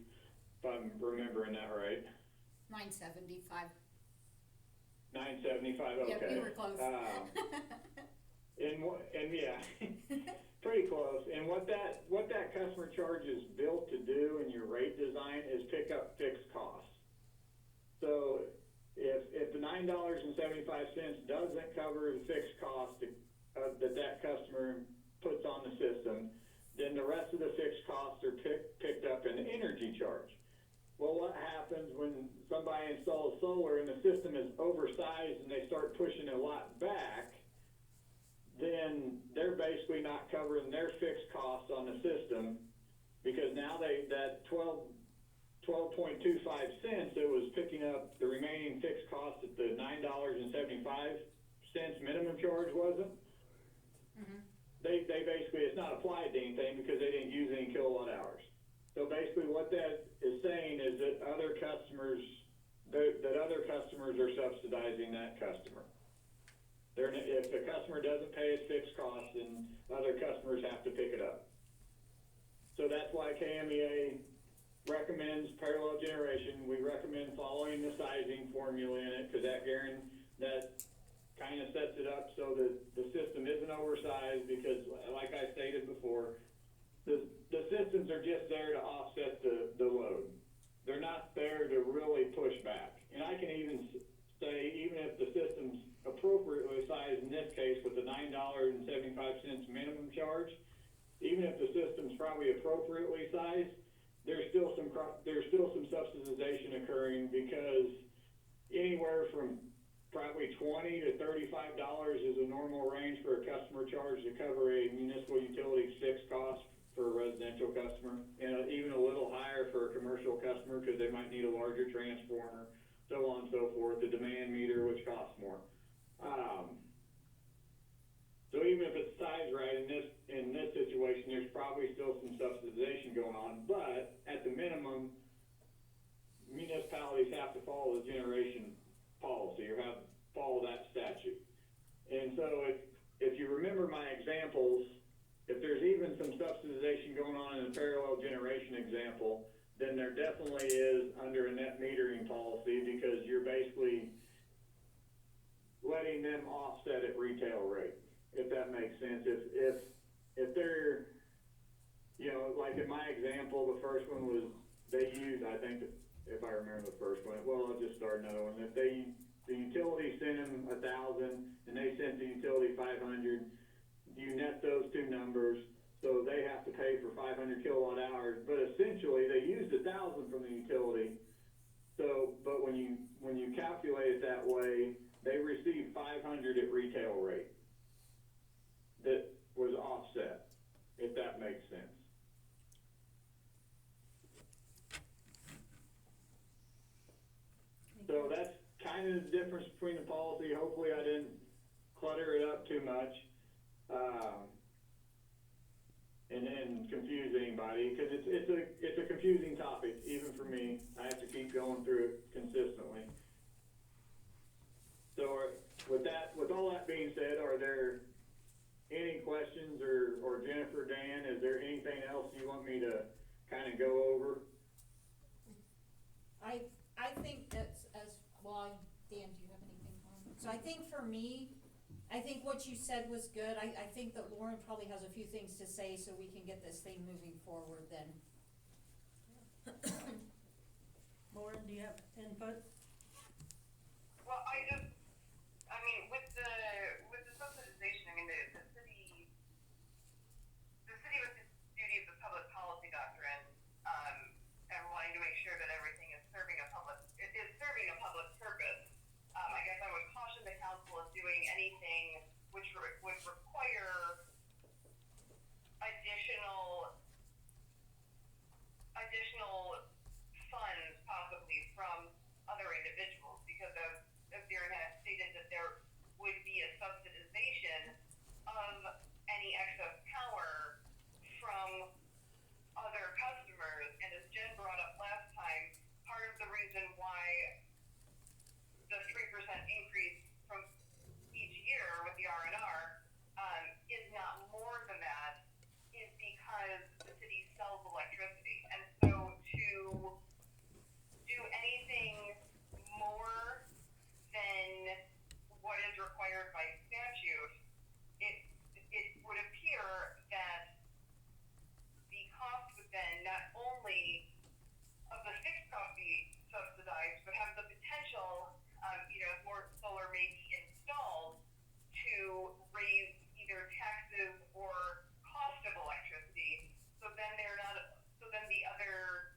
S11: if I'm remembering that right.
S8: $9.75.
S11: $9.75, okay.
S8: Yep, you were close.
S11: And yeah, pretty close. And what that customer charge is built to do in your rate design is pick up fixed costs. So if the $9.75 doesn't cover the fixed cost that customer puts on the system, then the rest of the fixed costs are picked up in the energy charge. Well, what happens when somebody installs solar and the system is oversized and they start pushing a lot back? Then they're basically not covering their fixed costs on the system, because now that 12.25 cents, it was picking up the remaining fixed cost at the $9.75 minimum charge wasn't.
S8: Mm-hmm.
S11: They basically, it's not applied to anything because they didn't use any kilowatt hours. So basically what that is saying is that other customers are subsidizing that customer. If the customer doesn't pay his fixed costs, then other customers have to pick it up. So that's why KMEA recommends parallel generation. We recommend following the sizing formula in it, because that kind of sets it up so that the system isn't oversized, because like I stated before, the systems are just there to offset the load. They're not there to really push back. And I can even say, even if the system's appropriately sized in this case with the $9.75 minimum charge, even if the system's probably appropriately sized, there's still some subsidization occurring, because anywhere from probably $20 to $35 is a normal range for a customer charge to cover a municipal utility's fixed cost for a residential customer, and even a little higher for a commercial customer because they might need a larger transformer, so on and so forth, the demand meter, which costs more. So even if it's sized right in this situation, there's probably still some subsidization going on, but at the minimum, municipalities have to follow the generation policy, or follow that statute. And so if you remember my examples, if there's even some subsidization going on in the parallel generation example, then there definitely is under a net metering policy, because you're basically letting them offset at retail rate, if that makes sense. If they're, like in my example, the first one was, they used, I think, if I remember the first one, well, I'll just start another one. If the utility sent them 1,000 and they sent the utility 500, you net those two numbers, so they have to pay for 500 kilowatt hours, but essentially they used 1,000 from the utility. So, but when you calculate it that way, they received 500 at retail rate. That was offset, if that makes sense. So that's kind of the difference between the policy. Hopefully I didn't clutter it up too much, and confuse anybody, because it's a confusing topic, even for me. I have to keep going through it consistently. So with all that being said, are there any questions, or Jennifer, Dan, is there anything else you want me to kind of go over?
S8: I think that's well, Dan, do you have anything on? So I think for me, I think what you said was good. I think that Lauren probably has a few things to say, so we can get this thing moving forward then.
S4: Lauren, do you have input?
S10: Well, I mean, with the subsidization, I mean, the city with the duty of the public policy doctrine, and wanting to make sure that everything is serving a public purpose. I guess I would caution the council of doing anything which would require additional funds possibly from other individuals, because as Darren has stated, that there would be a subsidization of any excess power from other customers. And as Jen brought up last time, part of the reason why the 3% increase from each year with the R&R is not more than that is because the city sells electricity. And so to do anything more than what is required by statute, it would appear that the cost would then not only of the fixed cost be subsidized, but have the potential, as more solar may be installed, to raise either taxes or cost of electricity. So then the other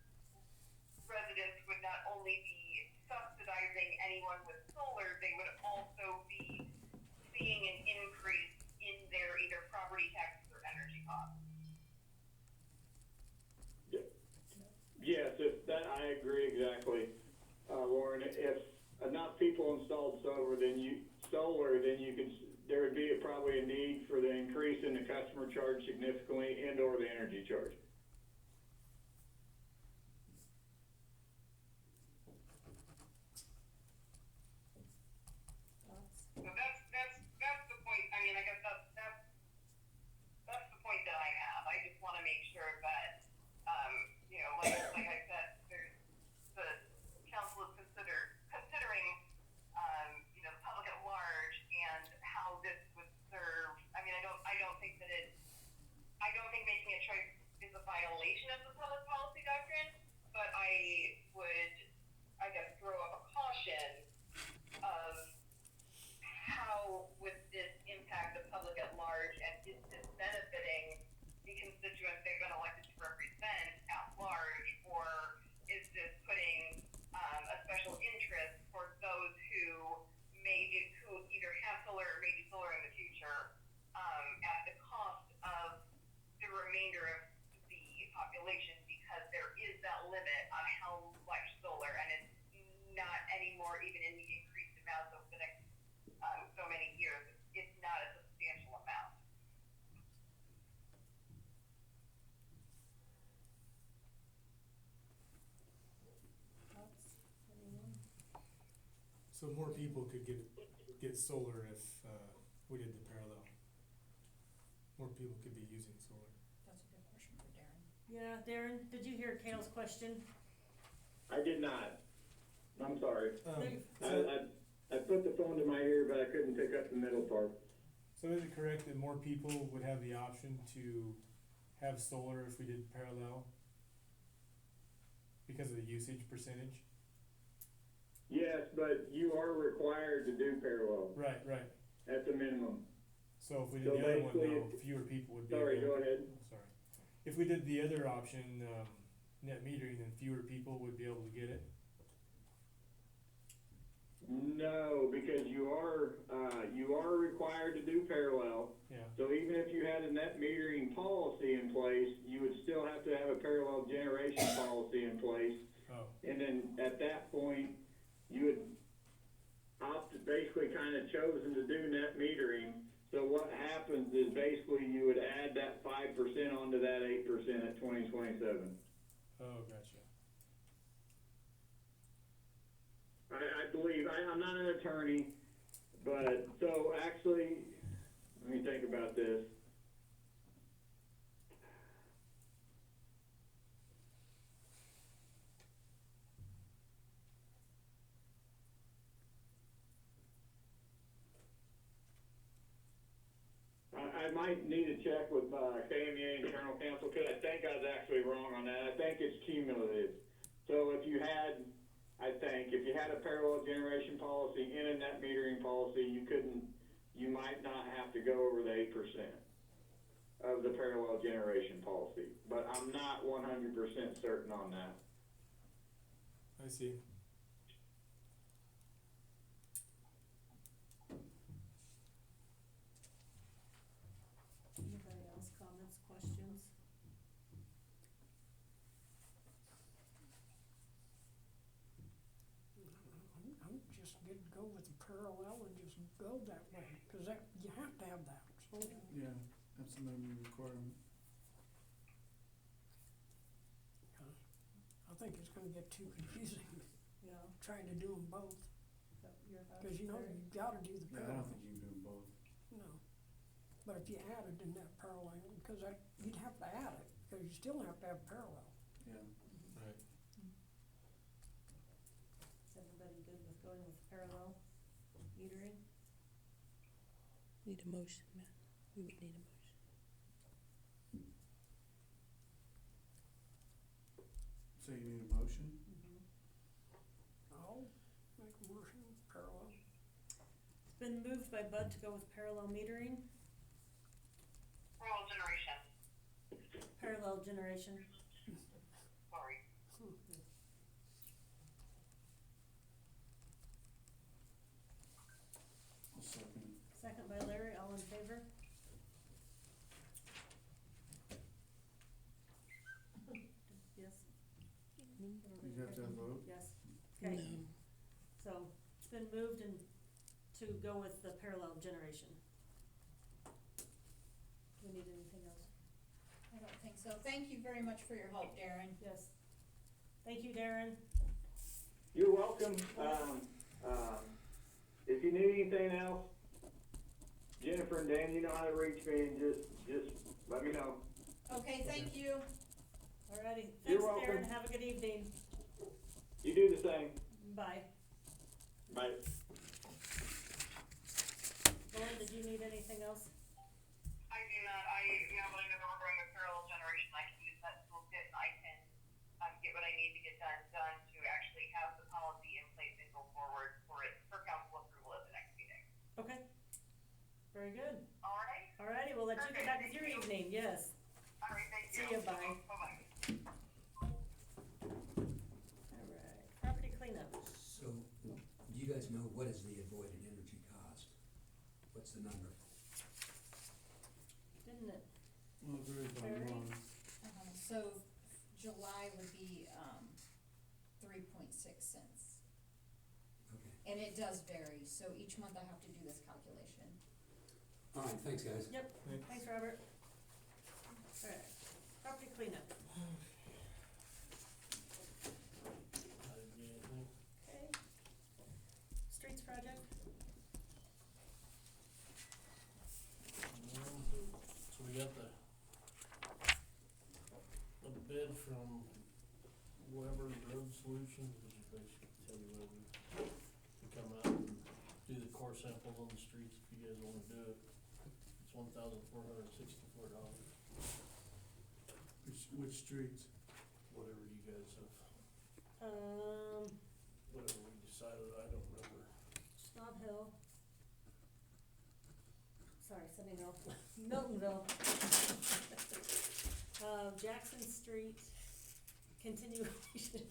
S10: residents would not only be subsidizing anyone with solar, they would also be seeing an increase in their either property taxes or energy costs.
S11: Yes, if that, I agree exactly, Lauren. If enough people installed solar, then you could, there would be probably a need for the increase in the customer charge significantly and or the energy charge.
S10: So that's the point. I mean, I guess that's the point that I have. I just want to make sure that, like I said, the council is considering, the public at large and how this would serve. I mean, I don't think making a choice is a violation of the public policy doctrine, but I would, I guess, throw up a caution of how would this impact the public at large, and is this benefiting the constituents they've been elected to represent at large, or is this putting a special interest for those who either have solar or may do solar in the future at the cost of the remainder of the population, because there is that limit on how much solar, and it's not anymore even in the increased amount over the next so many years. It's not a substantial amount.
S4: Thoughts? Anyone?
S7: So more people could get solar if, we did the parallel. More people could be using solar.
S8: That's a good question for Darren.
S4: Yeah, Darren, did you hear Kale's question?
S11: I did not. I'm sorry.
S7: So,
S11: I put the phone to my ear, but I couldn't pick up the middle part.
S7: so is it correct that more people would have the option to have solar if we did parallel? Because of the usage percentage?
S11: Yes, but you are required to do parallel
S7: Right.
S11: at the minimum.
S7: So if we did
S11: So
S7: the other one,
S11: basically,
S7: though, fewer people would be.
S11: Sorry, go
S7: available.
S11: ahead.
S7: Oh, sorry. If we did the other option, net metering, then fewer people would be able to get it.
S11: No, because you are required to do parallel.
S7: Yeah.
S11: So even if you had a net metering policy in place, you would still have to have a parallel generation policy in place.
S7: Oh.
S11: And then at that point, you would basically kind of chosen to do net metering. So what happens is basically you would add that 5% onto that 8% at 2027.
S7: Oh, gotcha.
S11: I believe, I'm not an attorney, but, so actually, let me think about this. I might need to check with, KMEA and General Counsel, because I think I was actually wrong on that. I think it's cumulative. So if you had I think. If you had a parallel generation policy and a net metering policy, you might not have to go over the 8% of the parallel generation policy. But I'm not 100% certain on that.
S7: I see.
S4: Anybody else, comments, questions?
S12: I'm just get go with the parallel and just go that way, cause that, you have to have that, so.
S3: Yeah, that's a minimum requirement.
S12: I think it's gonna get too confusing,
S4: Yeah,
S12: trying to do them both,
S4: is that your thoughts?
S12: cause you know,
S4: Larry?
S12: you gotta do the
S3: Yeah, I don't
S12: parallel,
S3: think you can do them both.
S12: no. But if you added in that parallel, cause that, you'd have to add it, cause you still have to have parallel.
S3: Yeah.
S6: Right.
S4: Is everybody good with going with parallel metering?
S5: Need a motion, Matt. We would need a motion.
S3: So you need a motion?
S12: I'll make a motion, parallel.
S4: It's been moved by Bud to go with parallel metering,
S10: Rural generation,
S4: parallel generation.
S10: sorry.
S3: I'll second it.
S4: Second by Larry, all in favor? Yes?
S3: You have to have a vote?
S4: Yes, okay,
S5: No.
S4: so it's been moved and to go with the parallel generation. Do we need anything else?
S8: I don't think so. Thank you very much for your help, Darren.
S4: Yes. Thank you, Darren.
S11: You're welcome. If you need anything else, Jennifer and Dan, you know how to reach me, and just let me know.
S8: Okay, thank you.
S4: Alrighty,
S11: You're
S4: thanks,
S11: welcome.
S4: Darren, have a good evening.
S11: You do the same.
S4: Bye.
S11: Bye.
S4: Lauren, did you need anything else?
S10: I do not, but I know that we're going with parallel generation, I can use that toolkit and I can, get what I need to get done to actually have the policy in place and go forward for council approval at the next meeting.
S4: Okay. Very good.
S10: Alright?
S4: Alrighty, we'll let you get
S10: Okay,
S4: back with
S10: thank
S4: your
S10: you.
S4: evening, yes.
S10: Alright, thank you.
S4: See ya, bye.
S10: Bye-bye.
S4: Alright, property cleanup.
S13: So, do you guys know what is the avoided energy cost? What's the number?
S4: Didn't it?
S3: Well, it varies by
S4: Very.
S3: month.
S8: So July would be, 3.6 cents.
S13: Okay.
S8: And it does vary, so each month I have to do this calculation.
S13: All right, thanks, guys.
S4: Yep,
S7: Thanks.
S4: thanks, Robert. Alright, property cleanup.
S6: I didn't get anything.
S4: Okay. Streets project.
S6: So we got the bid from Weber Road Solutions, which is basically tell you whether to come out and do the core samples on the streets if you guys wanna do it. It's $1,464,
S3: Which streets?
S6: whatever you guys have, whatever we decided, I don't remember.
S4: Snob Hill. Sorry, Sunny Hill, Miltonville. Jackson Street, continuation,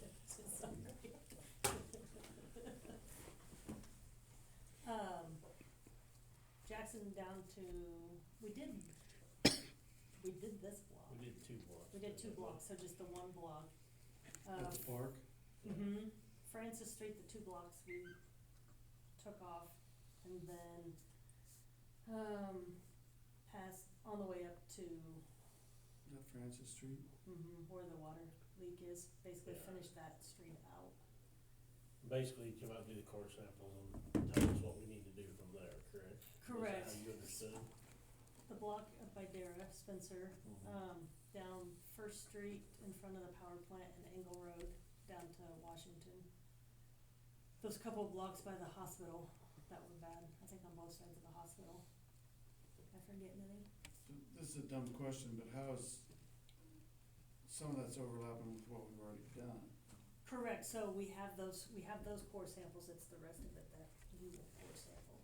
S4: sorry. Jackson down to, we did this block.
S6: We did 2 blocks.
S4: We did 2 blocks, so just the 1 block.
S3: At the park?
S4: Mm-hmm. Francis Street, the 2 blocks we took off, and then, passed on the way up to,
S3: Is that Francis Street?
S4: where the water leak is, basically
S6: Yeah.
S4: finish that street out.
S6: Basically, you come out and do the core samples and tell us what we need to do from there, correct?
S4: Correct.
S6: Is that how you understood?
S4: The block up by Dara, Spencer,
S6: Mhm.
S4: down First Street in front of the power plant and Engle Road, down to Washington. Those couple of blocks by the hospital that were bad, I think on both sides of the hospital. Am I forgetting any?
S3: This is a dumb question, but how is, some of that's overlapping with what we've already done.
S4: Correct, so we have those core samples, it's the rest of it that he will core sample.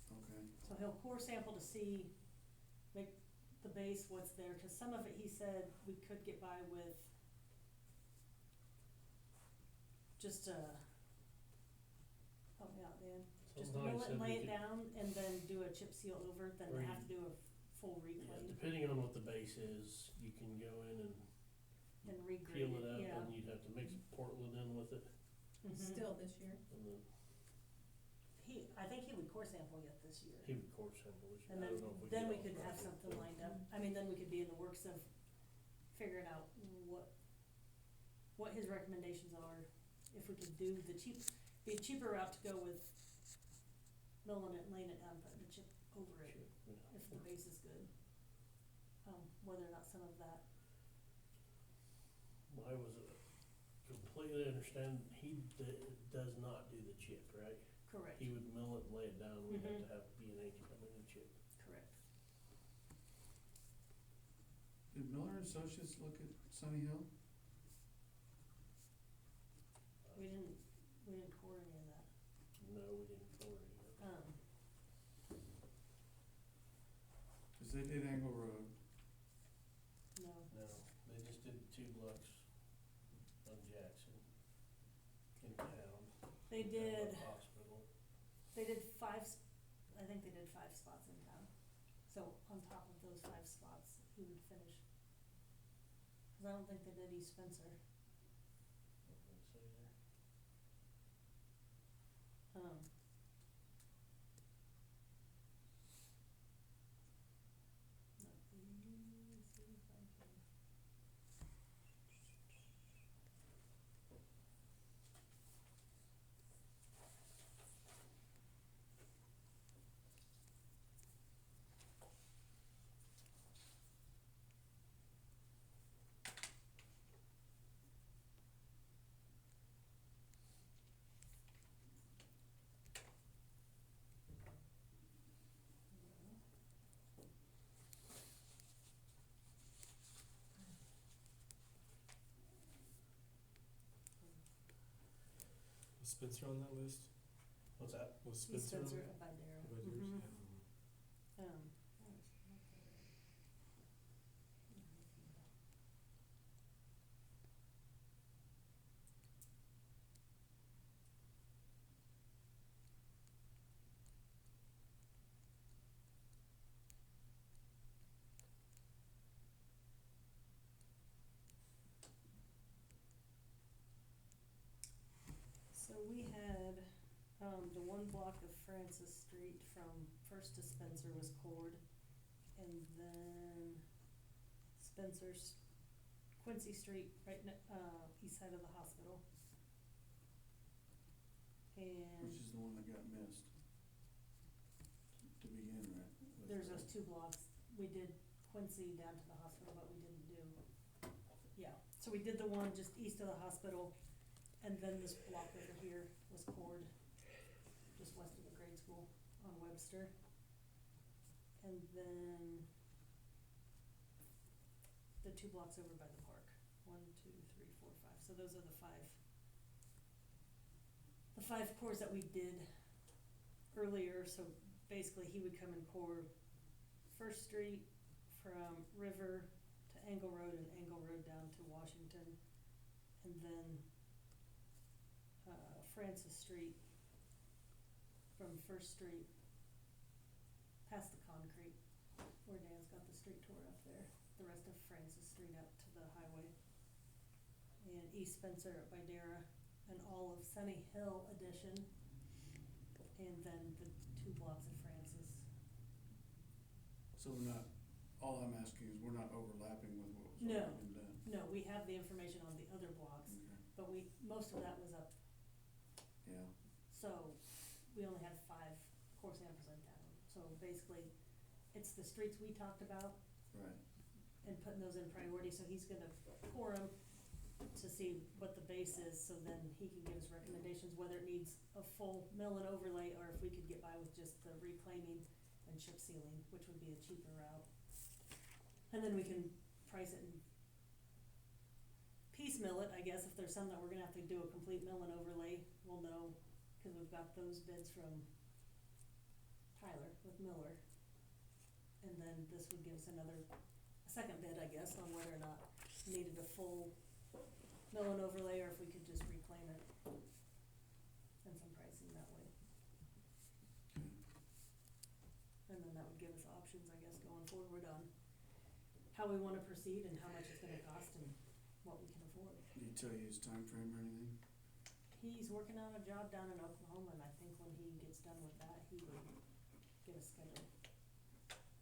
S3: Okay,
S4: So he'll core sample to see, make the base what's there, cause some of it he said we could get by with just help me out, Dan, just
S6: Somebody
S4: mill it
S6: said
S4: and
S6: we
S4: lay it
S6: could-
S4: down and then do a chip seal over, then
S6: Or
S4: they
S6: you-
S4: have to do a full
S6: Yeah,
S4: reclaim
S6: depending on what the base is, you can go in and
S4: and regrade
S6: peel
S4: it,
S6: it up,
S4: yeah.
S6: and you'd have to mix Portland in with it,
S4: Mhm.
S2: Still this year.
S6: and then
S4: I think he would core sample yet this year.
S6: he would core sample this year.
S4: And
S6: I don't know if we
S4: then
S6: get
S4: we
S6: all
S4: could
S6: the
S4: have
S6: project
S4: something
S6: done.
S4: lined up, I mean, then we could be in the works of figuring out what his recommendations are, if we could do the be a cheaper route to go with milling it and laying it down, putting a chip over it,
S6: Sure, yeah.
S4: if the base is good. Whether or not some of that,
S6: I was completely understand, he does not do the chip, right?
S4: correct,
S6: He would mill it and lay it down, we'd have
S4: Mhm.
S6: to have B&H come in and chip.
S4: correct.
S3: did Miller and Associates look at Sunny Hill?
S4: We didn't core any of that.
S6: No, we didn't core it yet.
S3: Cause they did Angle Road,
S4: No,
S6: No, they just did the 2 blocks on Jackson in town.
S4: they
S6: in town
S4: did,
S6: with the hospital.
S4: they did I think they did 5 spots in town. So on top of those 5 spots, he would finish. Cause I don't think they did East Spencer.
S6: I don't think so either.
S4: Let me see if I can.
S7: Was Spencer on that list?
S6: What's that?
S7: Was
S4: East
S7: Spencer on
S4: Spencer
S7: it?
S4: up by Darrow.
S7: About yours?
S4: Mhm.
S7: Yeah.
S4: Where is it? So we had, the one block of Francis Street from First to Spencer was cored, and then Quincy Street, right east side of the hospital. And
S3: which is the one that got missed to begin with.
S4: there's those 2 blocks, we did Quincy down to the hospital, but we didn't do, yeah, so we did the one just east of the hospital, and then this block over here was cored, just west of the grade school on Webster. And then the 2 blocks over by the park, 1, 2, 3, 4, 5, so those are the 5 cores that we did earlier, so basically he would come and core First Street from River to Angle Road and Angle Road down to Washington, and then Francis Street from First Street past the concrete, where Dan's got the street tore up there, the rest of Francis Street up to the highway. And East Spencer up by Dara, and all of Sunny Hill addition, and then the 2 blocks of Francis.
S3: So we're not, all I'm asking is we're not overlapping with what was
S4: No.
S3: already been done.
S4: No, we have the information on the other blocks,
S3: Okay,
S4: but most of that was up,
S3: yeah,
S4: so we only had 5 core samples in town. So basically, it's the streets we talked about
S3: right.
S4: and putting those in priority, so he's gonna core them to see what the base is, so then he can give us recommendations, whether it needs a full mill and overlay, or if we could get by with just the reclaiming and chip sealing, which would be a cheaper route. And then we can price it in piecemeal piecemeal it, I guess, if there's some that we're gonna have to do a complete mill and overlay, we'll know, cause we've got those bids from Tyler with Miller. And then this would give us a second bid, I guess, on whether or not we needed a full mill and overlay, or if we could just reclaim it. And some pricing that way. And then that would give us options, I guess, going forward on how we wanna proceed and how much it's gonna cost and what we can afford.
S3: Did he tell you his time frame or anything?
S4: He's working on a job down in Oklahoma, and I think when he gets done with that, he will get a schedule.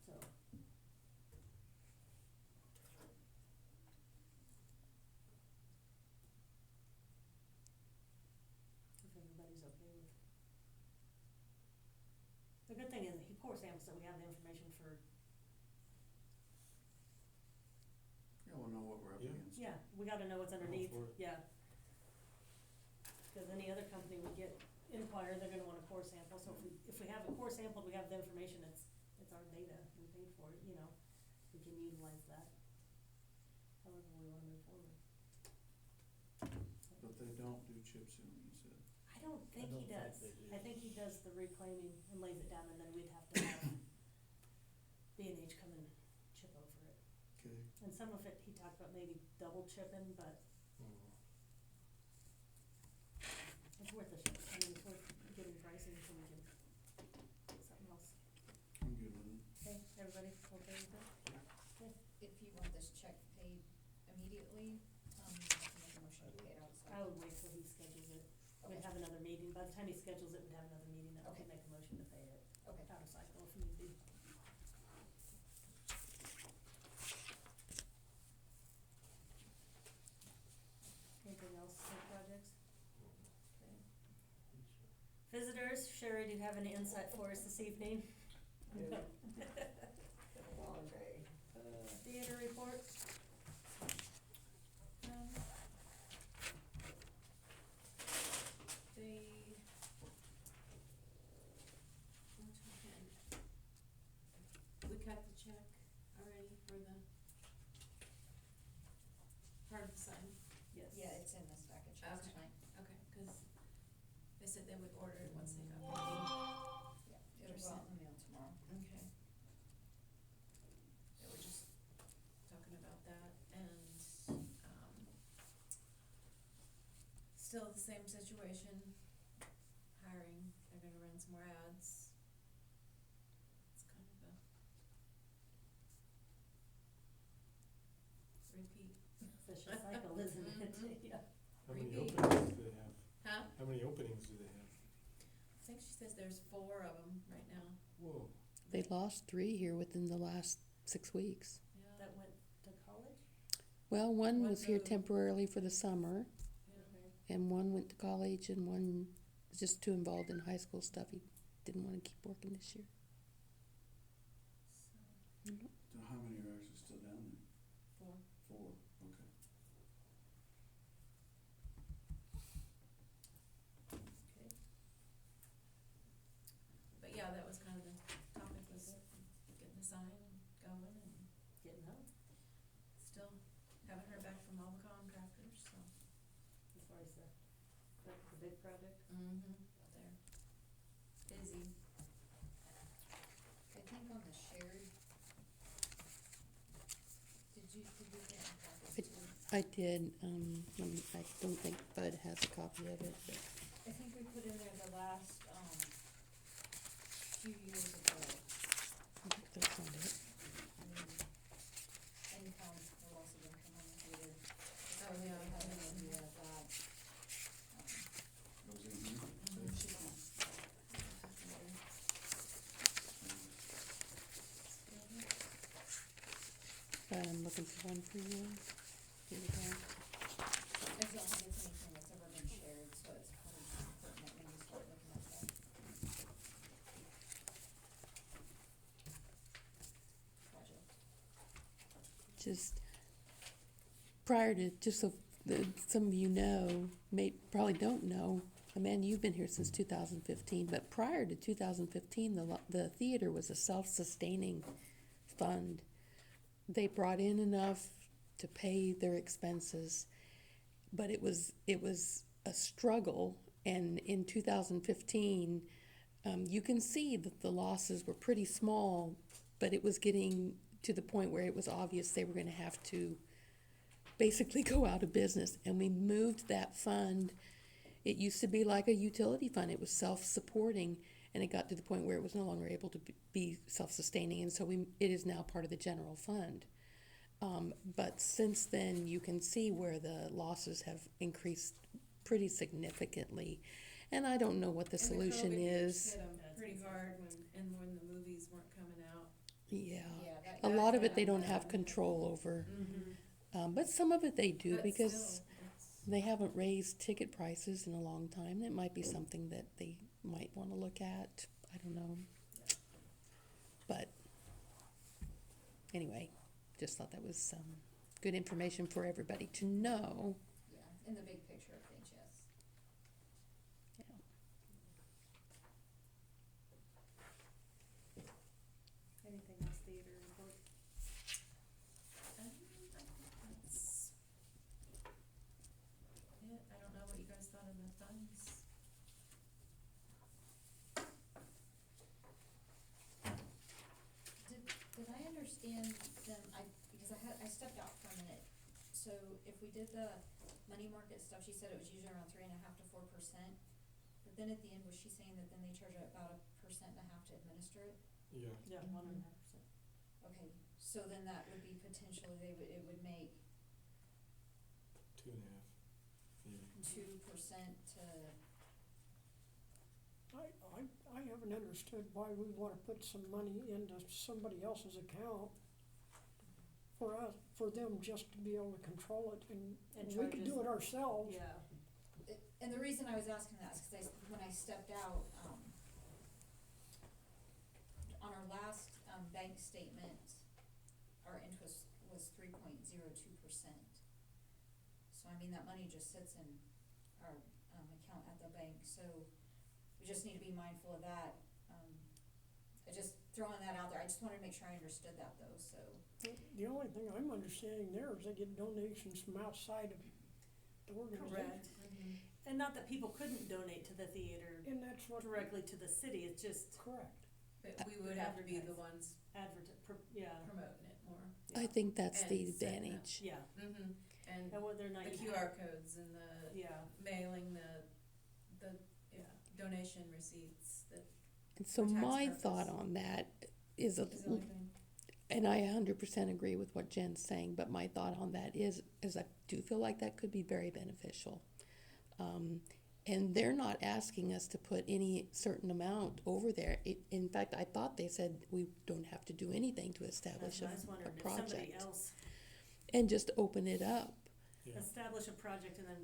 S4: So. If everybody's okay with. The good thing is that he core samples, so we have the information for,
S3: Yeah, we'll know what we're up
S7: Yeah.
S3: against.
S4: yeah, we gotta know what's underneath,
S7: for it.
S4: yeah. Cause any other company we get inquire, they're gonna want a core sample, so if we have a core sample, we have the information, it's our data, we paid for it, you know, we can utilize that. However we wanna move forward.
S3: But they don't do chip sealing, you said.
S4: I don't think he
S6: don't think
S4: does,
S6: they do.
S4: I think he does the reclaiming and lays it down, and then we'd have to have B&H come and chip over it.
S3: Okay.
S4: And some of it, he talked about maybe double chipping, but it's worth a shot, I mean, it's worth getting pricing so we can get something else.
S3: I'm good with it.
S4: Okay, everybody okay with that? Okay,
S8: If you want this check paid immediately, you can make a motion to pay it out. So
S4: I would wait till he schedules it. We'd
S8: Okay.
S4: have another meeting, by the time he schedules it, we'd have another meeting that we
S8: Okay.
S4: can make a motion to pay it
S8: Okay.
S4: out of cycle if need be. Anything else for projects? Okay. Visitors, Sherry, do you have any insight for us this evening?
S12: Been a long day.
S4: Theater report?
S2: We cut the check already for the hard sign.
S4: Yes.
S8: Yeah, it's in this package, that's
S2: Okay.
S8: fine.
S2: Okay, cause they said they would order it once they got paid.
S8: Yeah, it'll go out in the mail tomorrow.
S2: Okay. They were just talking about that and, still the same situation, hiring, they're gonna run some more ads. It's kind of a repeat.
S4: Vicious cycle, isn't it?
S2: Mhm.
S4: Yeah.
S7: How many
S2: Repeat.
S7: openings do they have?
S2: Huh?
S7: How many openings do they have?
S2: I think she says there's 4 of them right now.
S7: Whoa.
S5: They lost 3 here within the last 6 weeks.
S2: Yeah.
S4: That went to college?
S5: Well, one
S2: One
S5: was here
S2: moved.
S5: temporarily for the summer,
S2: Yeah.
S4: Okay.
S5: and one went to college, and one was just too involved in high school stuff. He didn't want to keep working this year.
S2: So,
S3: So how many are actually still down there?
S2: 4.
S3: 4, okay.
S4: Okay.
S2: But yeah, that was kind of the topic, was getting the sign and going, and
S4: Getting home,
S2: still haven't heard back from all the contractors, so.
S4: as far as the big project?
S2: Mm-hmm. They're busy.
S8: I think on the shared, did you get a copy too?
S5: I did, I don't think Bud has a copy of it, but
S8: I think we put in there the last, few years ago,
S5: I think that's not it.
S8: income will also been coming included. So
S2: Oh,
S8: we
S2: yeah,
S8: have an
S2: that's in
S8: idea
S2: there.
S8: of that.
S3: Goes in here?
S5: I'm looking for one for you. Here we go.
S8: I don't think it's anything that's ever been shared, so it's probably pertinent when you start looking at that. Project.
S5: Just prior to, just so some of you know, probably don't know, Amanda, you've been here since 2015, but prior to 2015, the theater was a self-sustaining fund. They brought in enough to pay their expenses, but it was a struggle. And in 2015, you can see that the losses were pretty small, but it was getting to the point where it was obvious they were going to have to basically go out of business. And we moved that fund. It used to be like a utility fund. It was self-supporting, and it got to the point where it was no longer able to be self-sustaining, and so it is now part of the general fund. But since then, you can see where the losses have increased pretty significantly, and I don't know what the solution is.
S2: Hit 'em pretty hard when the movies weren't coming out.
S5: Yeah,
S8: Yeah,
S5: a
S8: that
S5: lot of
S8: kind
S5: it they don't have control over, but some of it they do
S2: But
S5: because
S2: still, it's-
S5: they haven't raised ticket prices in a long time. That might be something that they might want to look at. I don't know. But anyway, just thought that was good information for everybody to know.
S8: Yeah, in the big picture of things, yes.
S5: Yeah.
S4: Anything else theater report?
S2: I think that's it. I don't know what you guys thought of the funds.
S8: Did I understand them, because I stepped out for a minute, so if we did the money market stuff, she said it was usually around 3.5% to 4%, but then at the end, was she saying that then they charge about 1.5% to administer it?
S7: Yeah.
S4: Yeah, 1.5%.
S8: Okay, so then that would be potentially, it would make
S7: 2.5, maybe.
S8: 2% to,
S12: I haven't understood why we wanna put some money into somebody else's account for them just to be able to control it, and
S4: And
S12: we could do
S4: charges-
S12: it ourselves.
S4: Yeah.
S8: and the reason I was asking that is because when I stepped out, on our last, bank statement, our interest was 3.02%. So I mean, that money just sits in our, account at the bank, so we just need to be mindful of that. I just throwing that out there, I just wanted to make sure I understood that though, so.
S12: The only thing I'm understanding there is they get donations from outside of the organization.
S4: Correct. And not that people couldn't donate to the theater
S12: And that's what.
S4: directly to the city, it's just
S12: Correct.
S2: But we would have to be the ones
S4: yeah.
S2: promoting it more.
S5: I think that's the
S2: And setting up.
S5: advantage.
S4: Yeah,
S2: And
S4: and whether or not
S2: the
S4: you
S2: QR codes and the
S4: yeah,
S2: mailing, the donation receipts that
S5: And so
S2: For tax
S5: my
S2: purpose.
S5: thought on that is
S2: is the only thing.
S5: and I 100% agree with what Jen's saying, but my thought on that is I do feel like that could be very beneficial. And they're not asking us to put any certain amount over there. In fact, I thought they said we don't have to do anything to establish
S4: that's what I was
S5: a
S4: wondering, if somebody
S5: project
S4: else
S5: and just open it up.
S7: Yeah.
S4: establish a project and then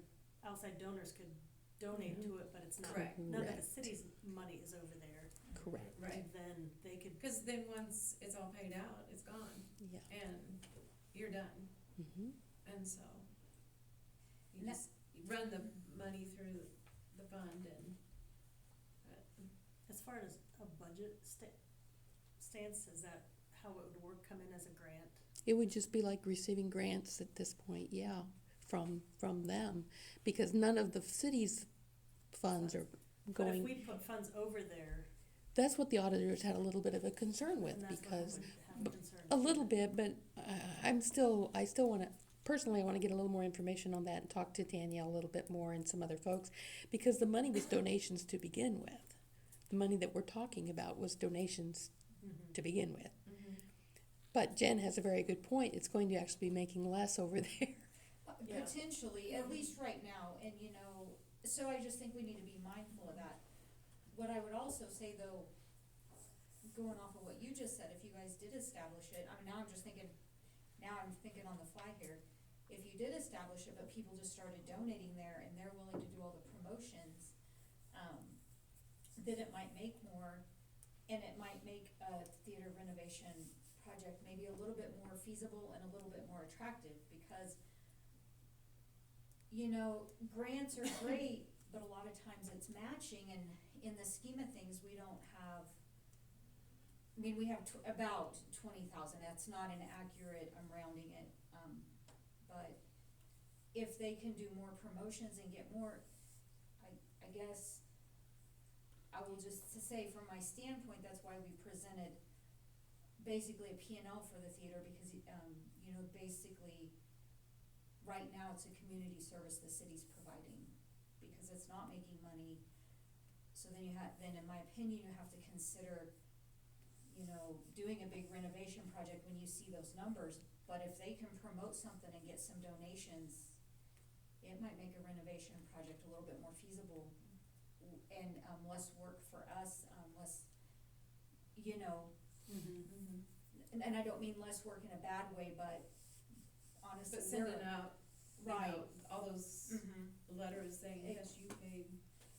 S4: outside donors could donate to it, but it's not,
S2: Correct.
S4: none of the
S5: Correct.
S4: city's money is over there.
S5: Correct.
S2: Right.
S4: And then they could,
S2: Because then once it's all paid out, it's gone
S5: Yeah.
S2: and you're done.
S5: Hmm.
S2: And so you
S8: And that-
S2: just run the money through the fund and,
S4: as far as a budget stance, is that how it would work, come in as a grant?
S5: It would just be like receiving grants at this point, yeah, from them, because none of the city's funds are
S4: But if
S5: going.
S4: we put funds over there,
S5: That's what the auditors had a little bit of a concern with,
S4: then that's what I
S5: because
S4: would have a concern.
S5: a little bit, but I still want to, personally, I want to get a little more information on that and talk to Danielle a little bit more and some other folks, because the money was donations to begin with. The money that we're talking about was donations to begin with. But Jen has a very good point. It's going to actually be making less over there.
S4: Yeah.
S8: Potentially, at least right now, and so I just think we need to be mindful of that. What I would also say though, going off of what you just said, if you guys did establish it, I mean, now I'm thinking on the fly here. If you did establish it, but people just started donating there and they're willing to do all the promotions, then it might make more, and it might make a theater renovation project maybe a little bit more feasible and a little bit more attractive, because grants are great, but a lot of times it's matching, and in the scheme of things, we don't have, we have about 20,000, that's not an accurate, I'm rounding it, but if they can do more promotions and get more, I guess, I will just to say from my standpoint, that's why we presented basically a P&L for the theater, because, you know, basically, right now it's a community service the city's providing, because it's not making money. So then then in my opinion, you have to consider, you know, doing a big renovation project when you see those numbers. But if they can promote something and get some donations, it might make a renovation project a little bit more feasible and, less work for us, less, you know. And I don't mean less work in a bad way, but honestly,
S2: But sending out, you
S8: right.
S2: know, all those letters saying, yes, you paid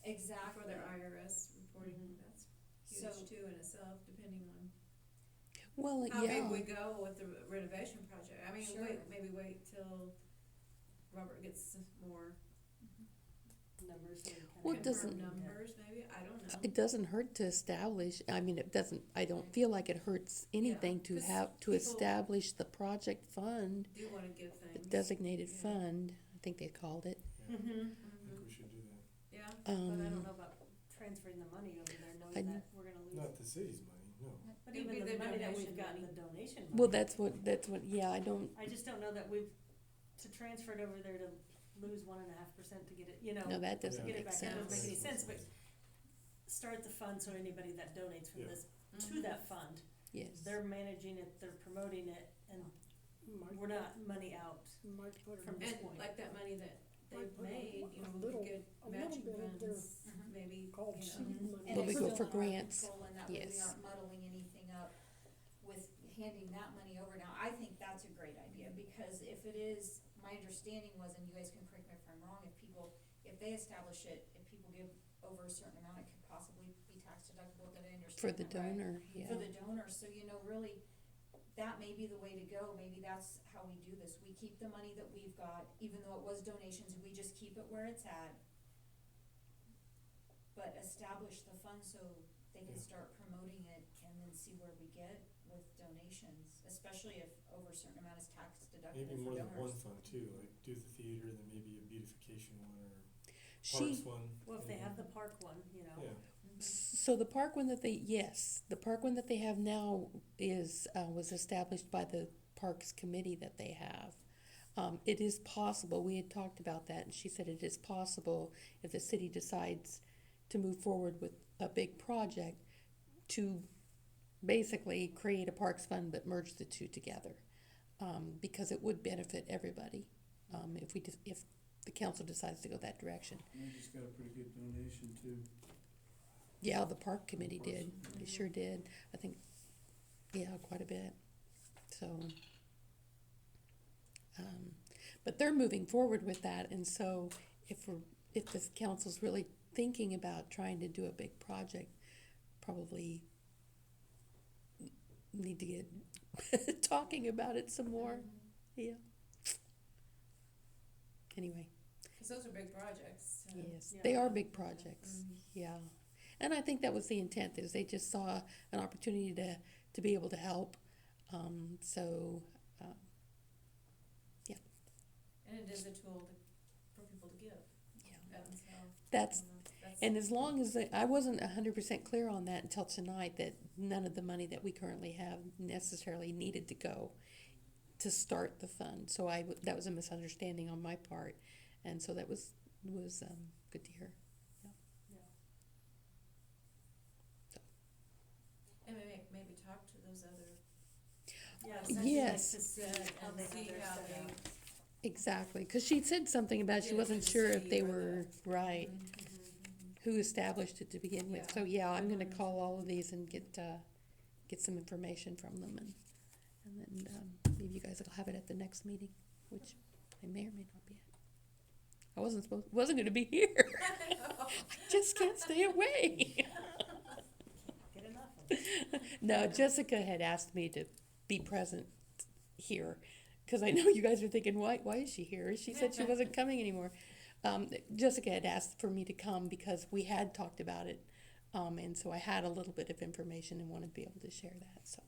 S8: Exactly.
S2: for their IRS reporting, that's
S8: So-
S2: huge too in itself, depending on
S5: Well,
S2: how
S5: yeah.
S2: big we go with the renovation project. I mean,
S8: Sure.
S2: maybe wait till Robert gets more
S4: Numbers so we kind of.
S5: Well, it doesn't-
S2: confirmed numbers, maybe, I don't know.
S5: It doesn't hurt to establish, I mean, it doesn't, I don't feel like it hurts anything to
S2: 'cause
S5: have, to
S2: people-
S5: establish the project fund,
S2: Do wanna give
S5: the
S2: things.
S5: designated
S2: Yeah.
S5: fund, I think they called it.
S7: Yeah, I
S2: Mm-hmm,
S7: think we should do that.
S2: yeah.
S4: But I don't
S5: Um,
S4: know about transferring the money over there,
S5: I-
S4: knowing that we're gonna lose.
S7: Not the city's money, no.
S4: But
S2: It'd be
S4: even the
S2: the
S4: money that
S2: donation
S4: we've gotten,
S2: money.
S4: the donation money.
S5: well, that's what, yeah, I don't,
S4: I just don't know that we've, to transfer it over there to lose 1.5% to get it, you know.
S5: no, that doesn't
S4: Get it
S5: make
S4: back, that doesn't make any
S5: sense.
S4: sense, but start the fund so anybody that donates from
S7: Yeah.
S4: this
S2: Mm-hmm.
S4: to that fund,
S5: Yes.
S4: they're managing it, they're promoting it, and
S12: Might,
S4: we're not money out
S12: might put
S4: from
S12: a,
S4: this
S2: And
S4: point.
S2: like that money that they've
S12: Might put a-
S2: made, you know,
S12: a
S2: we
S12: little-
S2: could get
S12: a little
S2: matching
S12: bit of their-
S2: funds, maybe,
S12: called
S2: you know.
S12: seed money.
S8: And
S5: Well, we
S8: it's
S5: go
S8: still
S5: for
S8: in our
S5: grants.
S8: control, and that way we
S5: Yes.
S8: aren't muddling anything up with handing that money over. Now, I think that's a great idea, because if it is, my understanding was, and you guys can correct me if I'm wrong, if they establish it, if people give over a certain amount, it could possibly be tax deductible. Did I understand
S5: For the
S8: that right?
S5: donor, yeah.
S8: For the donor, so you know, really, that may be the way to go. Maybe that's how we do this. We keep the money that we've got, even though it was donations, we just keep it where it's at. But establish the fund so they can
S7: Yeah.
S8: start promoting it and then see where we get with donations, especially if over a certain amount is tax deductible
S7: Maybe
S8: for
S7: more than
S8: donors.
S7: one fund too, like do the theater, then maybe a beautification one or
S5: She,
S7: parks one.
S4: Well, if they
S7: maybe.
S4: have the park one, you know.
S7: Yeah,
S5: so the park one that they, yes, the park one that they have now is, was established by the Parks Committee that they have. It is possible, we had talked about that, and she said it is possible if the city decides to move forward with a big project to basically create a parks fund but merge the two together. Because it would benefit everybody, if the council decides to go that direction.
S3: And they just got a pretty good donation too.
S5: Yeah, the park committee did, they sure did, I think, yeah, quite a bit, so. But they're moving forward with that, and so if the council's really thinking about trying to do a big project, probably need to get talking about it some more, yeah. Anyway,
S2: Cause those are big projects.
S5: yes,
S4: Yeah.
S5: they are big projects, yeah. And I think that was the intent, is they just saw an opportunity to be able to help, so,
S2: And it is a tool for people to give,
S5: yeah.
S2: and so,
S5: That's,
S2: that's.
S5: and as long as, I wasn't 100% clear on that until tonight, that none of the money that we currently have necessarily needed to go to start the fund, so that was a misunderstanding on my part, and so that was good to hear.
S2: And maybe talk to those other.
S4: Yeah,
S2: essentially
S5: Yes.
S2: like to sit
S4: How
S2: and
S4: they have
S2: see
S4: their
S2: how
S4: set
S2: they.
S4: up.
S5: Exactly, because she said something about she
S2: Did it
S5: wasn't
S2: for the
S5: sure if
S2: city
S5: they
S2: or
S5: were right, who established it to begin with.
S2: Yeah.
S5: So yeah, I'm gonna call all of these and get some information from them, and then maybe you guys will have it at the next meeting, which I may or may not be at. I wasn't gonna be here. I just can't stay away.
S4: Get enough of it.
S5: No, Jessica had asked me to be present here, because I know you guys are thinking, why is she here? She said she wasn't coming anymore. Jessica had asked for me to come because we had talked about it, and so I had a little bit of information and wanted to be able to share that, so,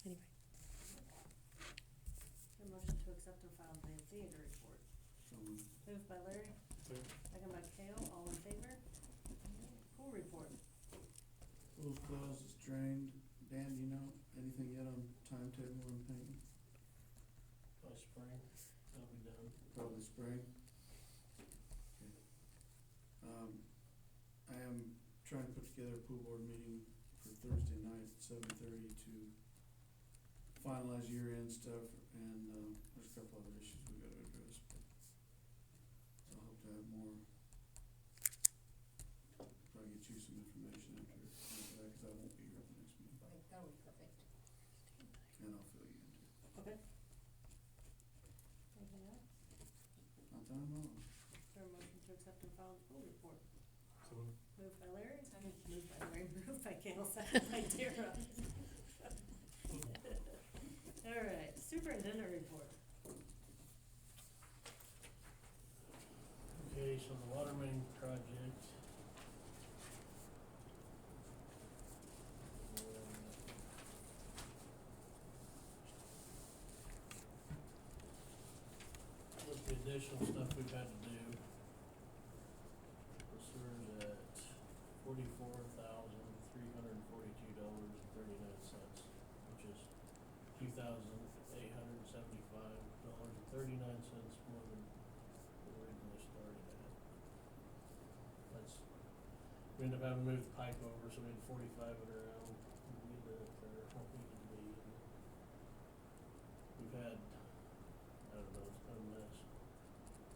S5: anyway.
S4: A motion to accept and file the theater report.
S3: So
S4: by Larry,
S7: Second.
S4: second by Kale, all in favor? Pool report.
S3: Pool's closed, it's drained. Dan, do you know anything yet on timetable and painting?
S6: By spring, that'll be done.
S3: Probably spring. Okay. I am trying to put together a pool board meeting for Thursday night at 7:30 to finalize year-end stuff, and, there's a couple other issues we gotta address, but, so I hope to have more. Probably get you some information after that, cause I won't be here at the next meeting,
S8: Okay, that'll be perfect.
S3: and I'll fill you in too.
S4: Okay. Anything else?
S3: Not that I know of.
S4: Is there a motion to accept and file the pool report?
S7: So moved.
S4: Moved by Larry, moved by Larry, moved by Kale, second by Dara. All right, superintendent report.
S6: Okay, so the water main project. With the additional stuff we've had to do, the sewer's at $44,342.39, which is $2,875.39 more than we originally started at. That's, we ended up having to move the pipe over, so we had 45 it around, we needed it for what needed to be. We've had, I don't know, it's been a mess.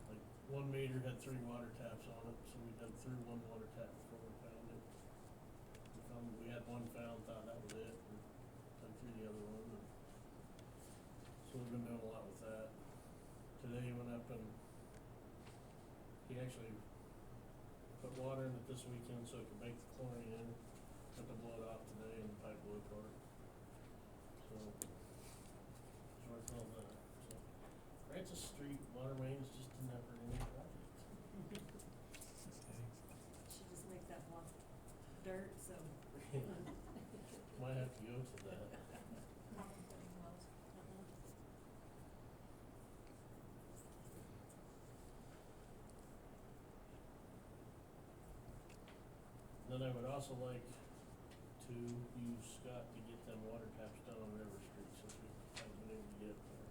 S6: Like, 1 meter had 3 water taps on it, so we dug through 1 water tap before we found it. We had one found, thought that was it, and dug through the other one, and so we've been doing a lot with that. Today he went up and he actually put water in it this weekend so it could make the chlorine in. Had to blow it off today and the pipe blew apart. So it's worth all that. So Francis Street water main is just a never ending project.
S4: Should just make that block dirt, so.
S6: Might have to go to that. Then I would also like to use Scott to get them water taps done on River Street since we haven't been able to get up there.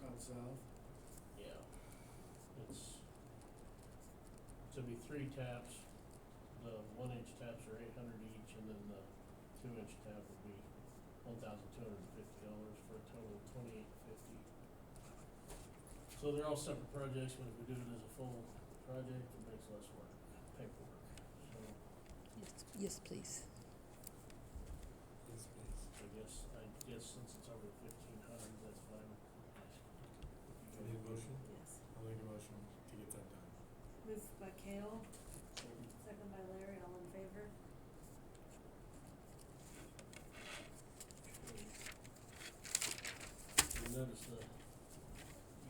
S3: Out south.
S6: Yeah. It's to be 3 taps. The 1-inch taps are $800 each, and then the 2-inch tap would be $1,250 for a total of $2,850. So they're all separate projects, but if we do it as a full project, it makes less work, paperwork. So
S5: Yes, please.
S7: Yes, please.
S6: I guess since it's over 1,500, that's fine.
S7: Do you need a motion?
S4: Yes.
S7: I'll make a motion to get that done.
S4: Moved by Kale, second by Larry, all in favor?
S6: You notice you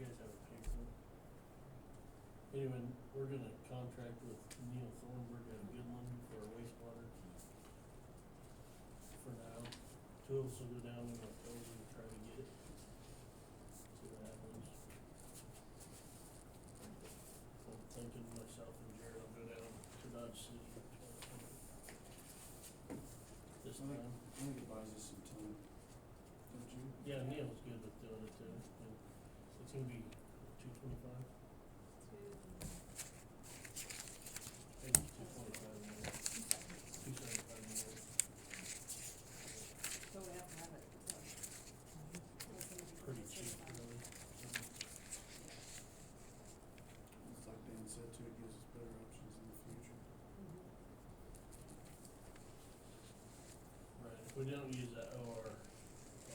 S6: guys have a paper. Anyway, we're gonna contract with Neil Thornburg out of Goodland for our wastewater. For now, 2 of us will go down in October and try to get it. See what happens. I'm thinking myself and Jared will go down to Dodge City this time.
S3: I think it buys us some time, don't you?
S6: Yeah, Neil's good with doing it too, and it's gonna be $225, maybe $225 more, $275 more.
S4: So we have to have it, so.
S6: Pretty cheap, really.
S3: It's like Dan said too, it gives us better options in the future.
S6: Right, if we don't use that OIT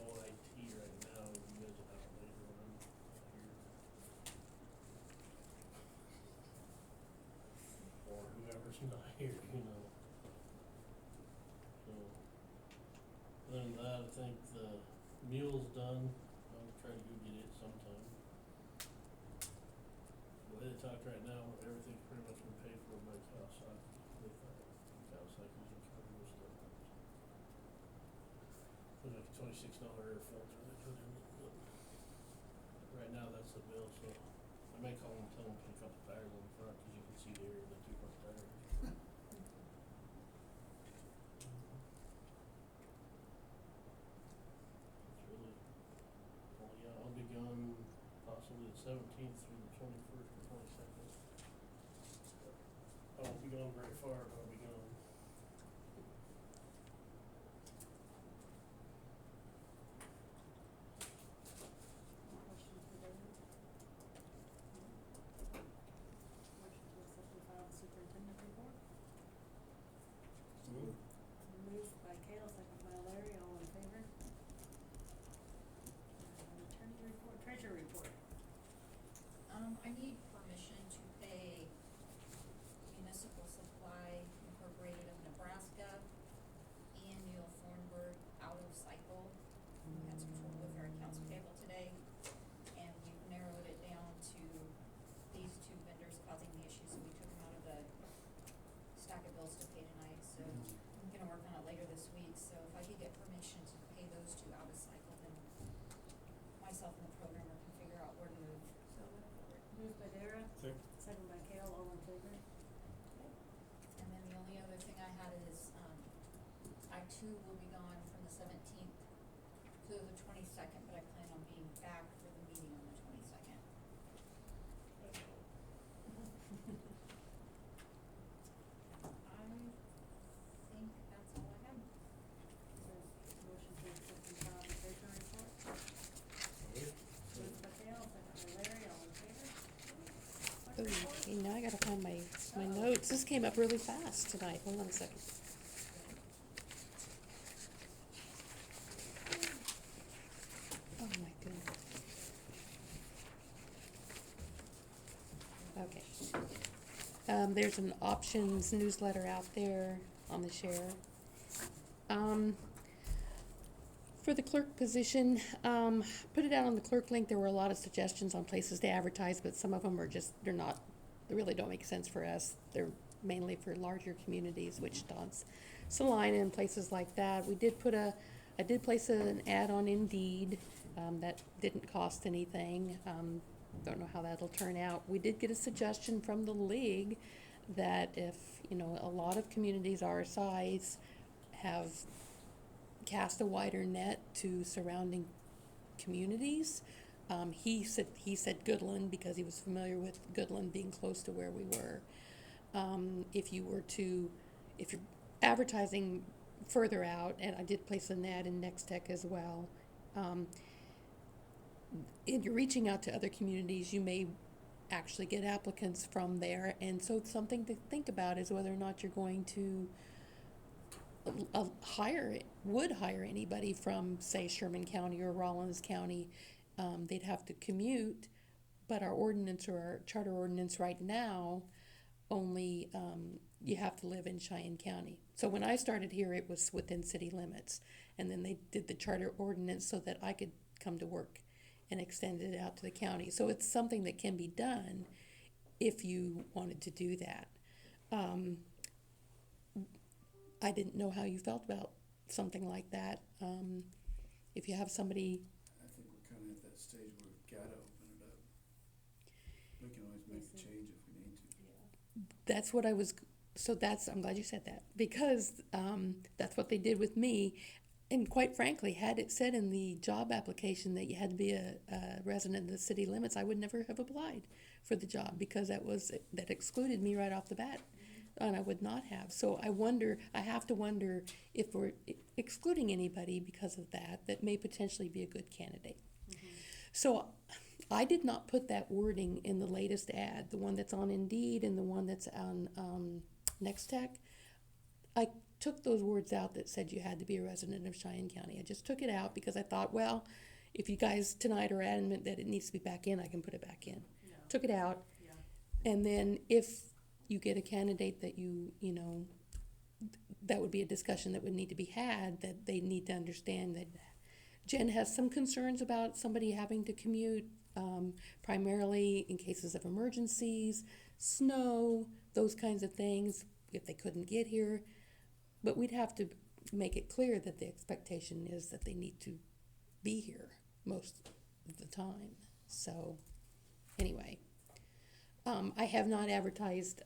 S6: right now, you guys will have it later on here. Or whoever's not here, you know. So, other than that, I think the mule's done, I'll try to go get it sometime. The way they talk right now, everything's pretty much been paid for by Kawasaki, they thought Kawasaki's in charge of stuff. There's like a $26 air filter they put in it, but right now that's the bill, so I may 21st or 22nd. I won't be gone very far, but I'll be gone.
S4: Questions for David? Motion to accept and file the superintendent report.
S7: Move.
S4: Moved by Kale, second by Larry, all in favor? Attorney report, treasurer report.
S8: I need permission to pay Municipal Supply Incorporated of Nebraska and Neil Thornburg out of cycle. We had some trouble with our accounts payable today, and we've narrowed it down to these two vendors causing the issue, so we took them out of the stack of bills to pay tonight, so I'm gonna work on it later this week, so if I could get permission to pay those two out of cycle, then myself and the programmer can figure out where to move.
S4: So moved by Dara,
S7: Second.
S4: second by Kale, all in favor?
S8: And then the only other thing I had is, I too will be gone from the 17th to the 22nd, but I plan on being back for the meeting on the 22nd. I think that's all I have.
S4: Motion to accept and file the treasurer report. Moved by Kale, second by Larry, all in favor?
S5: Okay, now I gotta find my notes. This came up really fast tonight. Hold on a second. Oh my goodness. Okay. There's an options newsletter out there on the share. For the clerk position, put it out on the clerk link. There were a lot of suggestions on places to advertise, but some of them are just, they really don't make sense for us. They're mainly for larger communities, Wichita's, Salina and places like that. I did place an ad on Indeed, that didn't cost anything. Don't know how that'll turn out. We did get a suggestion from the league that if, a lot of communities our size have cast a wider net to surrounding communities. He said Goodland because he was familiar with Goodland being close to where we were. If you're advertising further out, and I did place an ad in Next Tech as well, if you're reaching out to other communities, you may actually get applicants from there, and so something to think about is whether or not you're going to would hire anybody from, say, Sherman County or Rollins County. They'd have to commute, but our ordinance or our charter ordinance right now only, you have to live in Cheyenne County. So when I started here, it was within city limits, and then they did the charter ordinance so that I could come to work and extend it out to the county. So it's something that can be done if you wanted to do that. I didn't know how you felt about something like that. If you have somebody,
S3: I think we're kinda at that stage where we've gotta open it up. We can always make a change if we need to.
S5: I'm glad you said that, because that's what they did with me. And quite frankly, had it said in the job application that you had to be a resident of the city limits, I would never have applied for the job, because that excluded me right off the bat, and I would not have. So I have to wonder if we're excluding anybody because of that may potentially be a good candidate.
S4: Mm-hmm.
S5: So I did not put that wording in the latest ad, the one that's on Indeed and the one that's on Next Tech. I took those words out that said you had to be a resident of Cheyenne County. I just took it out because I thought, well, if you guys tonight are adamant that it needs to be back in, I can put it back in.
S4: Yeah.
S5: Took it out.
S4: Yeah.
S5: And then if you get a candidate that that would be a discussion that would need to be had, that they need to understand that Jen has some concerns about somebody having to commute, primarily in cases of emergencies, snow, those kinds of things, if they couldn't get here. But we'd have to make it clear that the expectation is that they need to be here most of the time. So, anyway, I have not advertised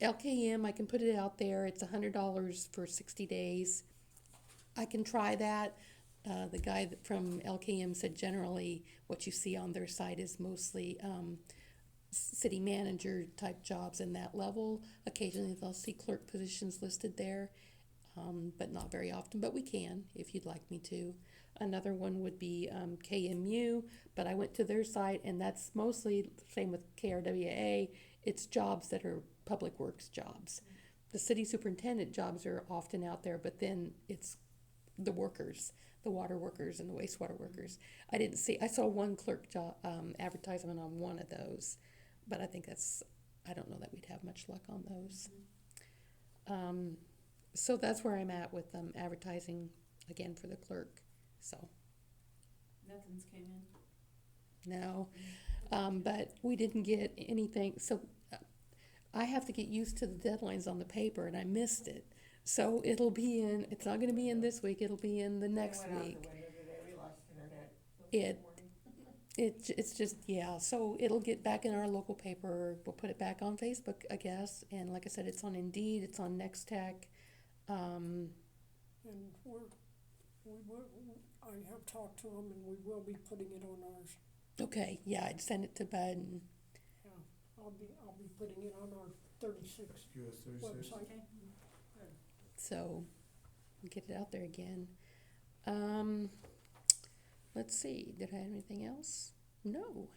S5: LKM. I can put it out there. It's $100 for 60 days. I can try that. The guy from LKM said generally what you see on their site is mostly city manager type jobs in that level. Occasionally they'll see clerk positions listed there, but not very often, but we can if you'd like me to. Another one would be KMU, but I went to their site and that's mostly, same with KRWA, it's jobs that are public works jobs. The city superintendent jobs are often out there, but then it's the workers, the water workers and the wastewater workers. I saw one clerk job advertisement on one of those, but I think I don't know that we'd have much luck on those. So that's where I'm at with advertising again for the clerk. So
S2: Nothing's came in.
S5: no, but we didn't get anything. So I have to get used to the deadlines on the paper, and I missed it. So it'll be in. It's not going to be in this week. It'll be in the next week. It's just, yeah, so it'll get back in our local paper, we'll put it back on Facebook, I guess, and like I said, it's on Indeed, it's on Next Tech.
S12: And I have talked to them and we will be putting it on ours.
S5: Okay, yeah, I'd send it to Bud and,
S12: Yeah, I'll be putting it on our 36
S3: US 36.
S12: website.
S2: Okay.
S5: so, get it out there again. Let's see, did I have anything else? No.